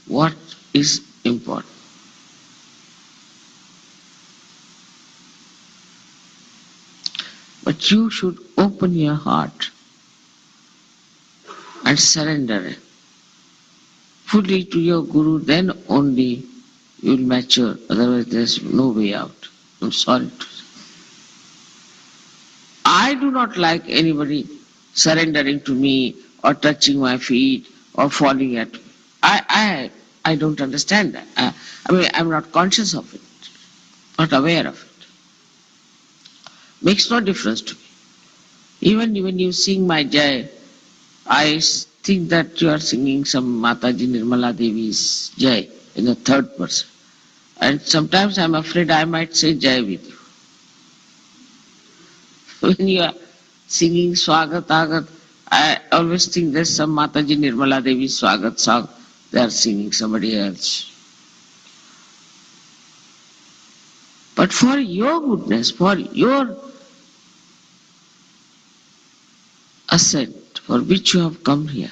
S4: what is important. But you should open your heart and surrender it fully to your Guru, then only you will mature, otherwise there is no way out. I'm sorry to say. I do not like anybody surrendering to me or touching my feet or falling at me. I don't understand that. I mean, I'm not conscious of it, not aware of it. Makes no difference to me. Even when you sing my Jai, I think that you are singing some Mataji Nirmala Devi's Jai in the third person. And sometimes I'm afraid I might say Jai with you. When you are singing Swagat Agat, I always think there's some Mataji Nirmala Devi Swagat song. They are singing somebody else. But for your goodness, for your ascent, for which you have come here,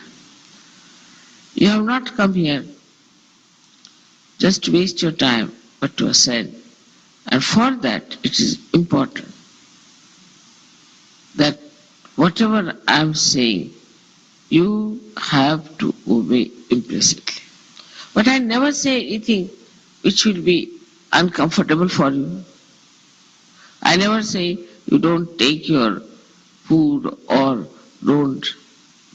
S4: you have not come here just to waste your time, but to ascend. And for that, it is important that whatever I am saying, you have to obey implicitly. But I never say anything which will be uncomfortable for you. I never say you don't take your food or don't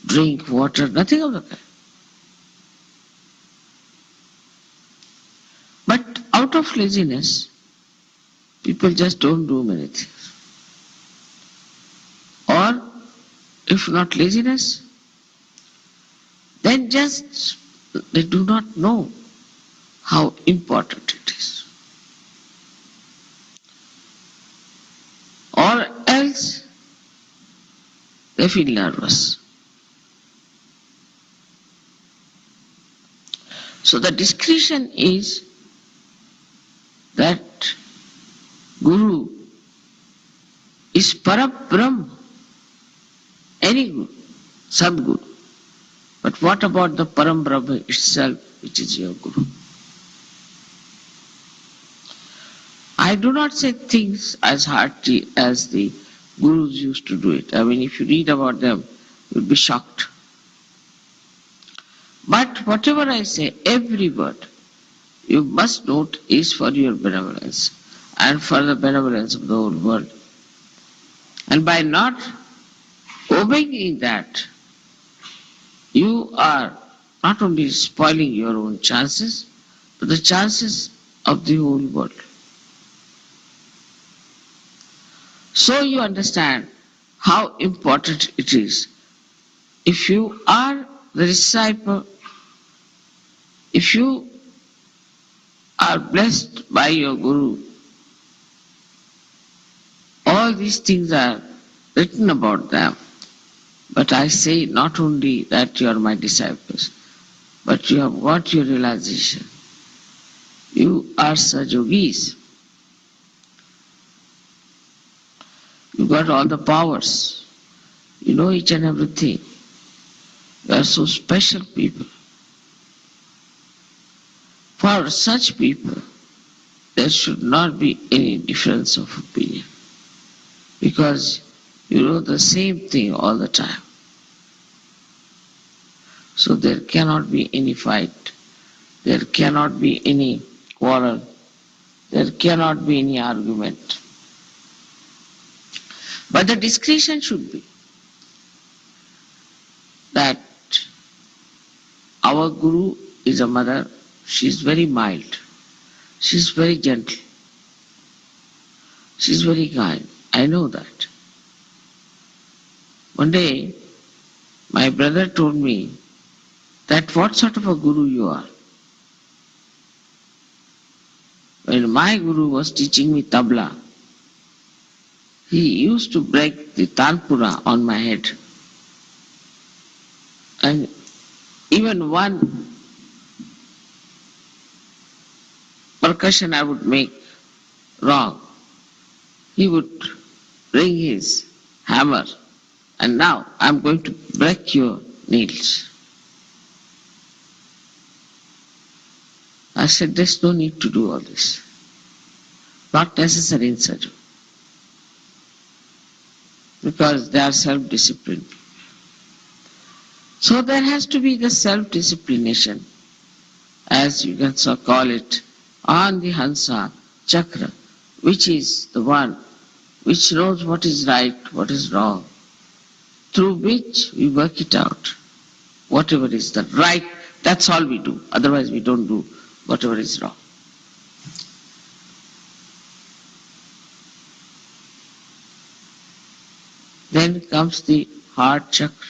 S4: drink water, nothing of the kind. But out of laziness, people just don't do many things. Or if not laziness, then just they do not know how important it is. Or else they feel nervous. So the discretion is that Guru is Parabrahm, any Guru, Sadguru. But what about the Param Brahma itself, which is your Guru? I do not say things as hearty as the Gurus used to do it. I mean, if you read about them, you'll be shocked. But whatever I say, every word, you must note is for your benevolence and for the benevolence of the whole world. And by not obeying that, you are not only spoiling your own chances, but the chances of the whole world. So you understand how important it is. If you are the disciple, if you are blessed by your Guru, all these things are written about them. But I say not only that you are my disciples, but you have got your realization. You are Sajogis. You got all the powers. You know each and everything. You are so special people. For such people, there should not be any difference of opinion. Because you know the same thing all the time. So there cannot be any fight. There cannot be any quarrel. There cannot be any argument. But the discretion should be that our Guru is a mother. She is very mild. She is very gentle. She is very kind. I know that. One day, my brother told me that what sort of a Guru you are. When my Guru was teaching me tabla, he used to break the tanpura on my head. And even one percussion I would make wrong, he would bring his hammer, and now I'm going to break your nails. I said, there's no need to do all this. Not necessary in sadhu. Because they are self-disciplined. So there has to be the self-disciplination, as you can so call it, on the Hansa chakra, which is the one which knows what is right, what is wrong, through which we work it out. Whatever is the right, that's all we do. Otherwise we don't do whatever is wrong. Then comes the heart chakra.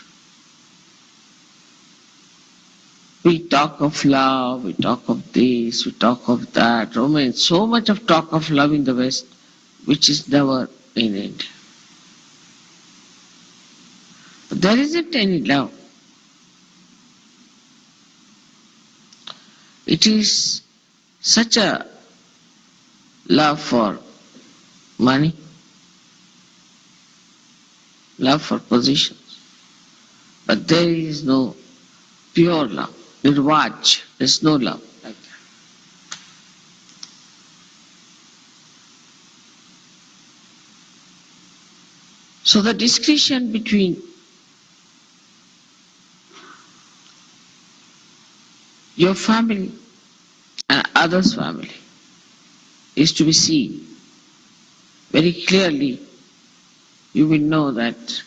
S4: We talk of love, we talk of this, we talk of that. Romance, so much of talk of love in the West, which is never in India. But there isn't any love. It is such a love for money, love for positions. But there is no pure love. Nirvaj, there's no love like that. So the discretion between your family and others' family is to be seen. Very clearly, you will know that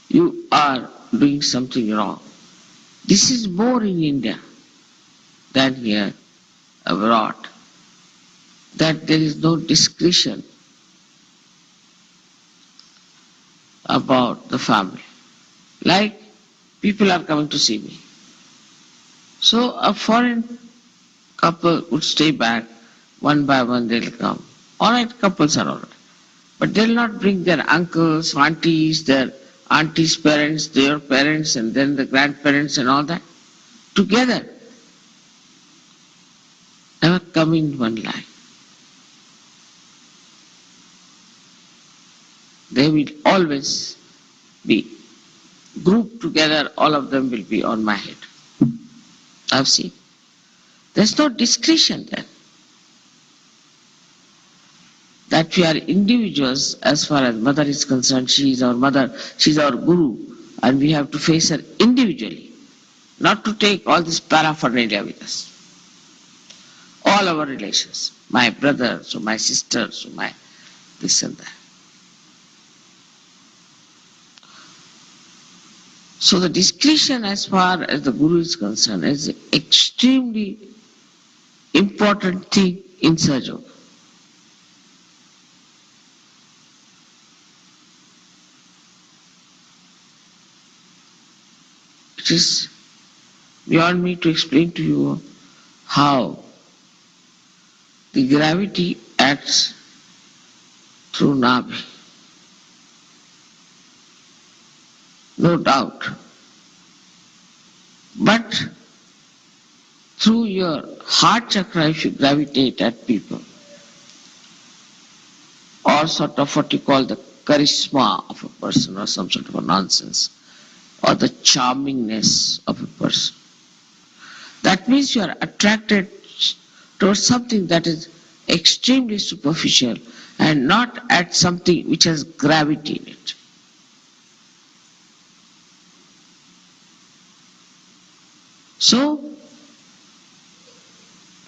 S4: you are doing something wrong. This is more in India than here abroad, that there is no discretion about the family. Like people are coming to see me. So a foreign couple would stay back, one by one they'll come. Alright, couples are alright. But they'll not bring their uncles, aunties, their aunties' parents, their parents, and then the grandparents and all that together. Never come in one line. They will always be grouped together, all of them will be on my head. I've seen. There's no discretion then. That we are individuals as far as mother is concerned. She is our mother, she is our Guru, and we have to face her individually. not to take all this paraphernalia with us. All our relations, my brothers or my sisters or my this and that. So the discretion as far as the Guru is concerned is an extremely important thing in Sahaja. It is beyond me to explain to you how the gravity acts through Nabi. No doubt. But through your heart chakra, if you gravitate at people, or sort of what you call the charisma of a person, or some sort of a nonsense, or the charmingness of a person, that means you are attracted towards something that is extremely superficial and not at something which has gravity in it. So,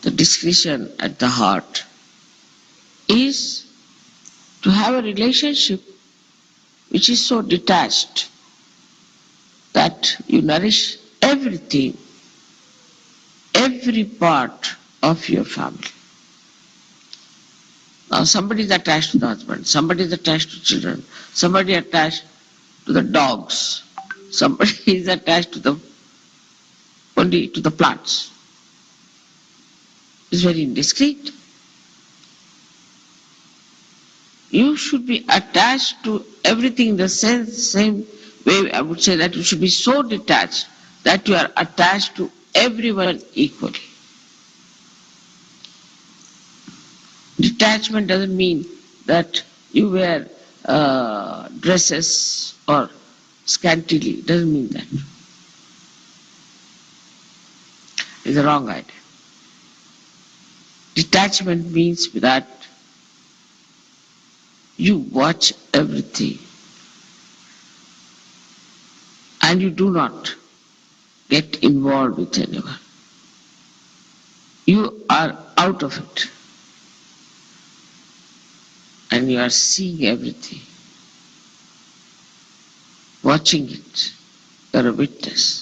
S4: the discretion at the heart is to have a relationship which is so detached that you nourish everything, every part of your family. Now somebody is attached to the husband, somebody is attached to children, somebody attached to the dogs, somebody is attached to the only to the plants. It's very indiscreet. You should be attached to everything in the same way. I would say that you should be so detached that you are attached to everyone equally. Detachment doesn't mean that you wear dresses or scantily. It doesn't mean that. It's a wrong idea. Detachment means that you watch everything and you do not get involved with anyone. You are out of it and you are seeing everything, watching it. You are a witness.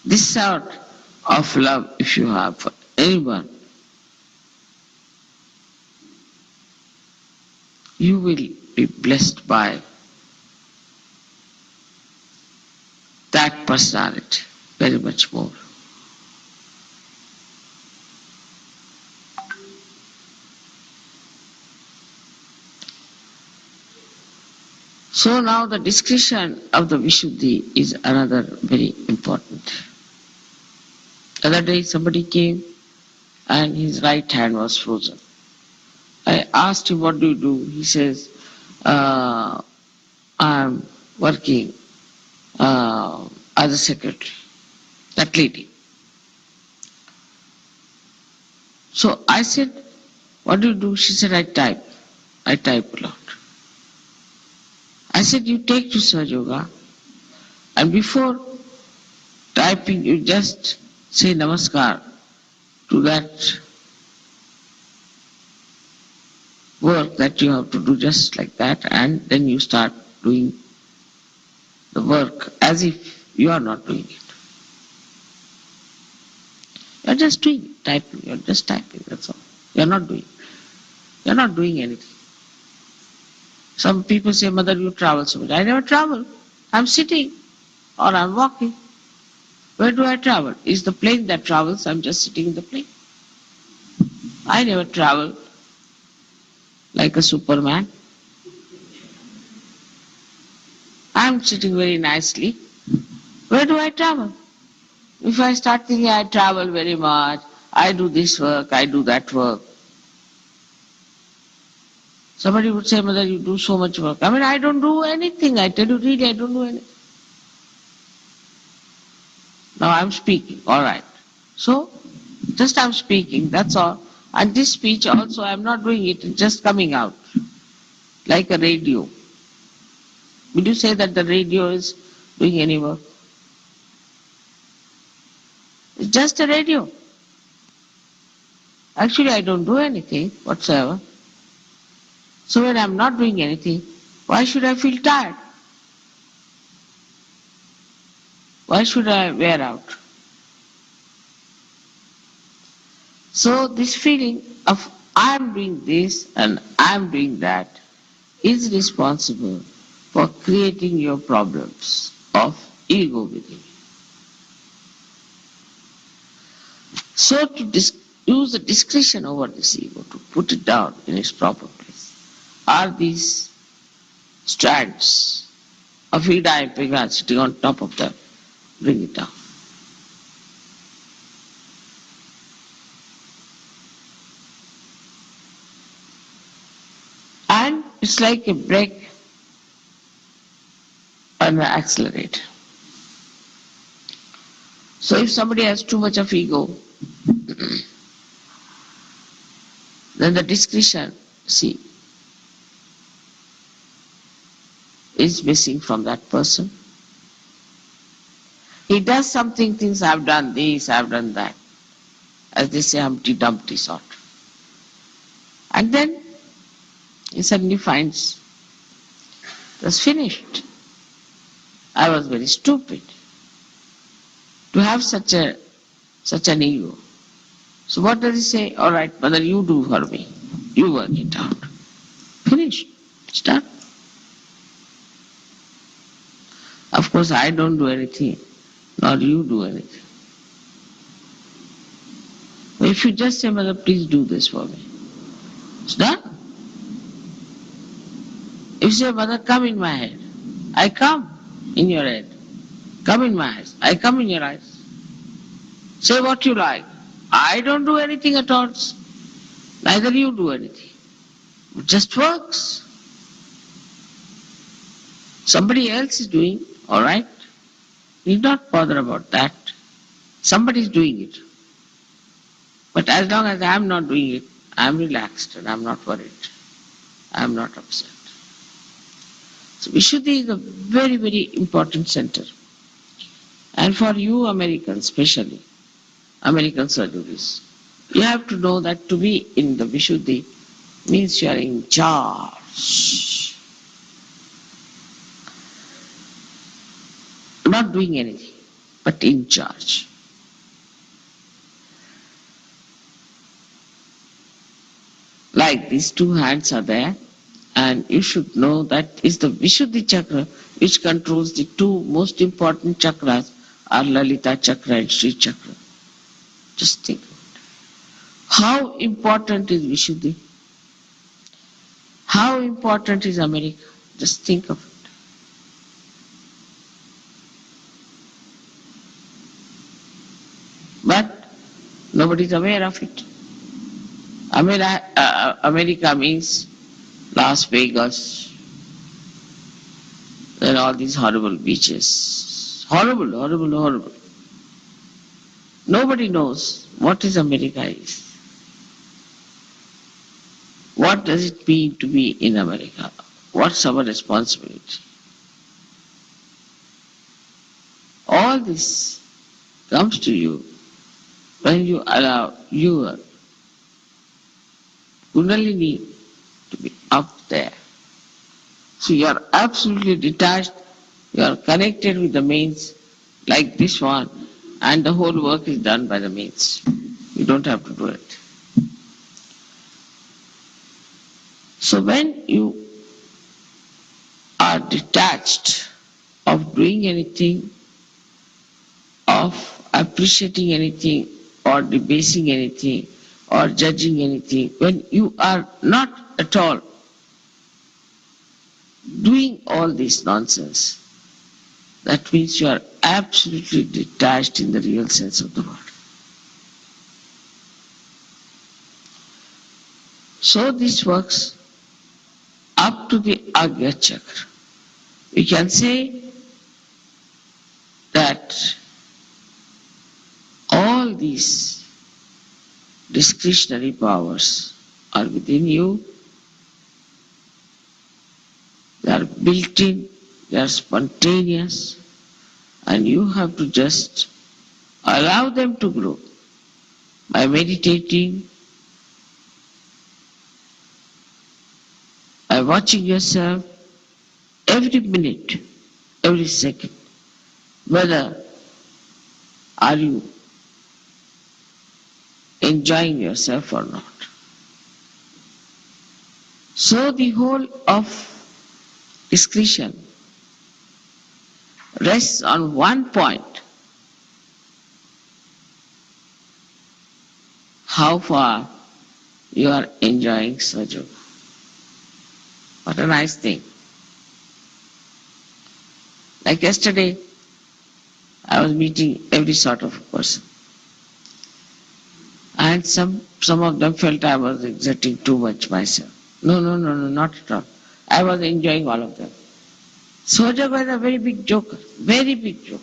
S4: This sort of love, if you have for anyone, you will be blessed by that personality very much more. So now the discretion of the Vishuddhi is another very important. The other day somebody came and his right hand was frozen. I asked him, what do you do? He says, I'm working as a secretary. That lady. So I said, what do you do? She said, I type. I type a lot. I said, you take to Sahaja Yoga and before typing you just say namaskar to that work that you have to do just like that, and then you start doing the work as if you are not doing it. You are just doing it, typing, you are just typing, that's all. You are not doing. You are not doing anything. Some people say, Mother, you travel so much. I never travel. I'm sitting or I'm walking. Where do I travel? Is the plane that travels? I'm just sitting in the plane. I never travel like a Superman. I'm sitting very nicely. Where do I travel? If I start thinking I travel very much, I do this work, I do that work. Somebody would say, Mother, you do so much work. I mean, I don't do anything. I tell you really, I don't do anything. Now I'm speaking, all right. So, just I'm speaking, that's all. And this speech also, I'm not doing it, it's just coming out like a radio. Would you say that the radio is doing any work? It's just a radio. Actually, I don't do anything whatsoever. So when I'm not doing anything, why should I feel tired? Why should I wear out? So this feeling of I'm doing this and I'm doing that is responsible for creating your problems of ego within you. So to use the discretion over this ego, to put it down in its proper place, are these strands of Ida and Pega sitting on top of them. Bring it down. And it's like a brake and an accelerator. So if somebody has too much of ego, then the discretion, see, is missing from that person. He does something, thinks I've done this, I've done that. As they say, Humpty Dumpty sort. And then he suddenly finds that's finished. I was very stupid to have such an ego. So what does he say? All right, mother, you do for me. You work it out. Finished. It's done. Of course, I don't do anything, nor you do anything. But if you just say, mother, please do this for me, it's done. If you say, mother, come in my head, I come in your head. Come in my eyes, I come in your eyes. Say what you like. I don't do anything at all. Neither you do anything. It just works. Somebody else is doing, all right. Need not bother about that. Somebody is doing it. But as long as I am not doing it, I am relaxed and I am not worried. I am not upset. So Vishuddhi is a very, very important center. And for you Americans especially, American surgeries, you have to know that to be in the Vishuddhi means you are in charge. Not doing anything, but in charge. Like these two hands are there, and you should know that is the Vishuddhi chakra which controls the two most important chakras are Lalita chakra and Sri chakra. Just think of it. How important is Vishuddhi? How important is America? Just think of it. But nobody is aware of it. America means Las Vegas and all these horrible beaches. Horrible, horrible, horrible. Nobody knows what is America is. What does it mean to be in America? What's our responsibility? All this comes to you when you allow your Kundalini to be up there. So you are absolutely detached, you are connected with the mains like this one, and the whole work is done by the mains. You don't have to do it. So when you are detached of doing anything, of appreciating anything, or debasing anything, or judging anything, when you are not at all doing all this nonsense, that means you are absolutely detached in the real sense of the word. So this works up to the Agya chakra. We can say that all these discretionary powers are within you. They are built in they are spontaneous, and you have to just allow them to grow by meditating, by watching yourself every minute, every second, whether are you enjoying yourself or not. So the whole of discretion rests on one point: how far you are enjoying Sahaja. What a nice thing. Like yesterday, I was meeting every sort of person. And some of them felt I was exerting too much myself. No, not at all. I was enjoying all of them. Sahaja was a very big joker, very big joker.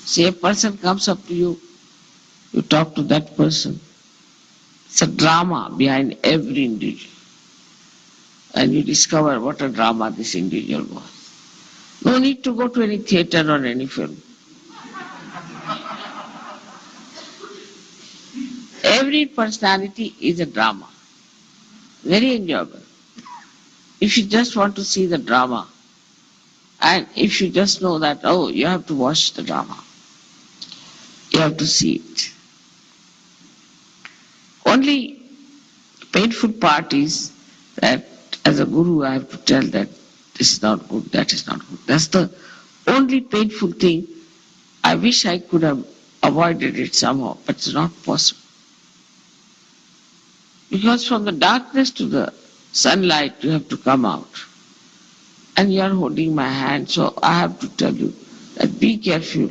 S4: See, a person comes up to you, you talk to that person. It's a drama behind every individual. And you discover what a drama this individual was. No need to go to any theater or any film. Every personality is a drama. Very enjoyable. If you just want to see the drama, and if you just know that, oh, you have to watch the drama, you have to see it. Only painful part is that as a guru I have to tell that this is not good, that is not good. That's the only painful thing. I wish I could have avoided it somehow, but it's not possible. Because from the darkness to the sunlight you have to come out. And you are holding my hand, so I have to tell you that be careful.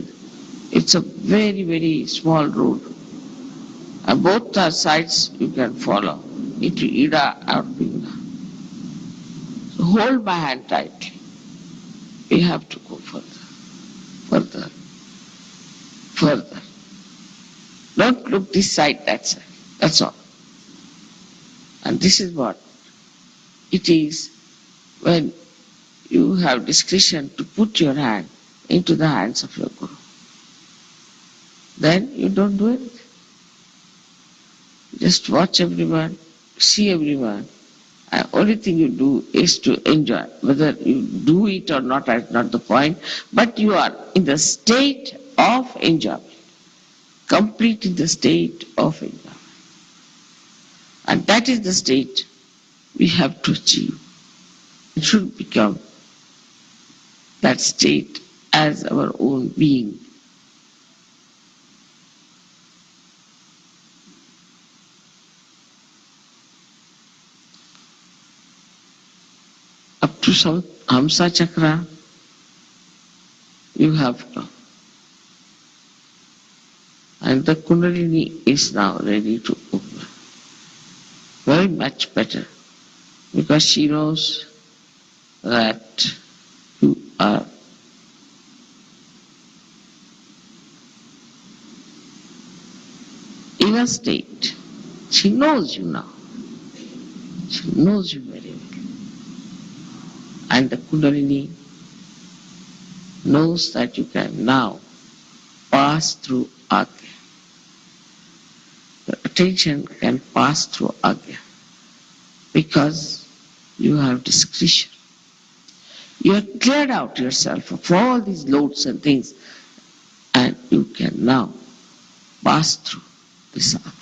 S4: It's a very, very small road. And both the sides you can follow, into Ida or Pinga. So hold my hand tightly. We have to go further, further. Don't look this side, that side. That's all. And this is what it is when you have discretion to put your hand into the hands of your Guru. Then you don't do anything. Just watch everyone, see everyone. And only thing you do is to enjoy. Whether you do it or not, that's not the point. But you are in the state of enjoyment. Complete in the state of enjoyment. And that is the state we have to achieve. It should become that state as our own being. Up to Hamsa Chakra, you have come. And the Kundalini is now ready to open. Very much better. Because she knows that you are in a state. She knows you now. She knows you very well. And the Kundalini knows that you can now pass through Agya. The attention can pass through Agya because you have discretion. You have cleared out yourself of all these loads and things, and you can now pass through this Agya.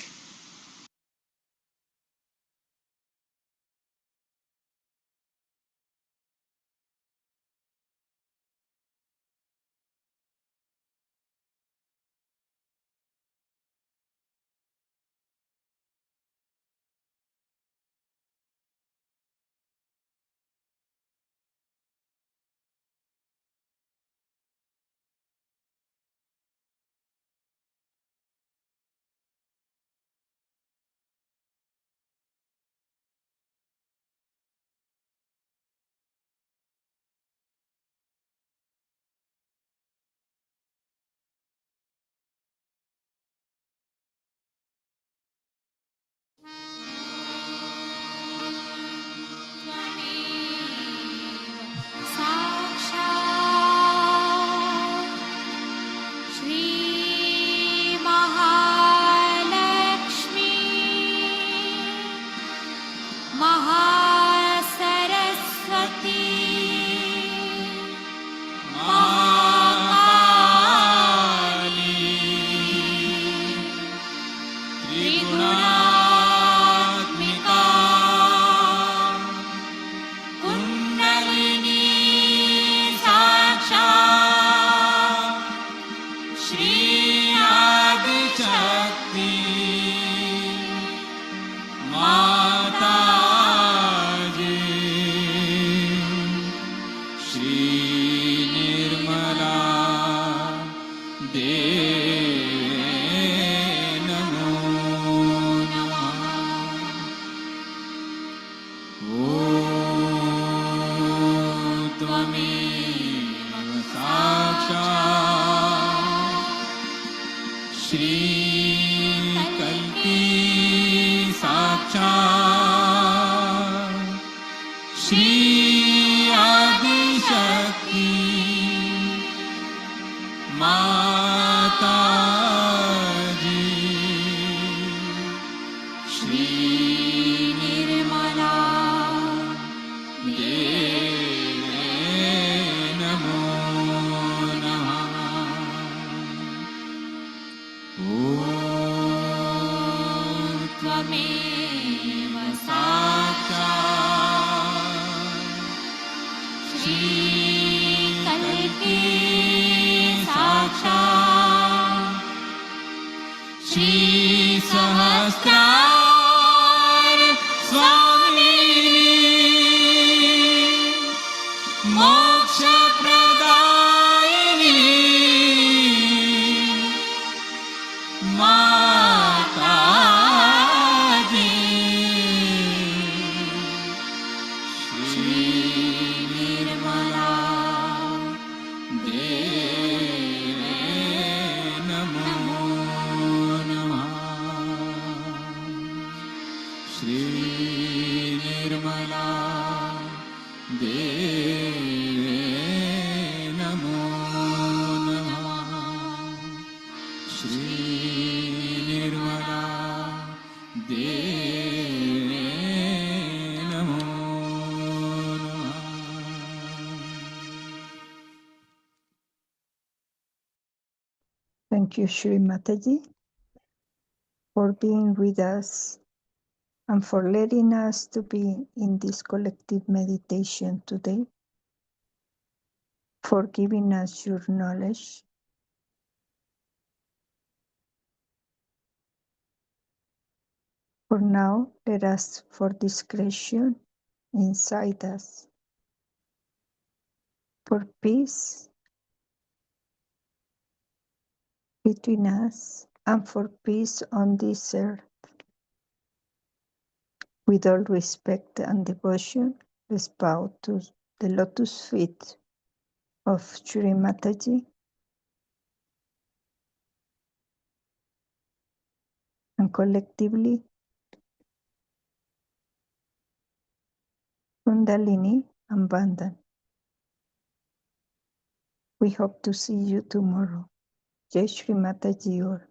S3: Shri Mahalakshmi Mahasaraswati त्रिगुणात्मिका kundalini साक्षात् श्री आदिशक्ति माताजी श्री निर्मला नमो त्वमेव साक्षात् श्री कल्की साक्षात् श्री आदिशक्ति माताजी श्री निर्मला नमो नमः। त्वमेव साक्षात् श्री कल्की साक्षात् श्री सहस्रार स्वामिनी मोक्षप्रदायिनी माताजी श्री निर्मला नमो नमः। श्री निर्मला नमो नमः। श्री निर्मला नमो नमः।
S2: Thank you, Shri Mataji, for being with us and for letting us to be in this collective meditation today, for giving us your knowledge. For now, let us for discretion inside us, for peace between us, and for peace on this earth. With all respect and devotion, let's bow to the lotus feet of Shri Mataji and collectively Kundalini and Bandhan. We hope to see you tomorrow. Jai Shri Mataji Or.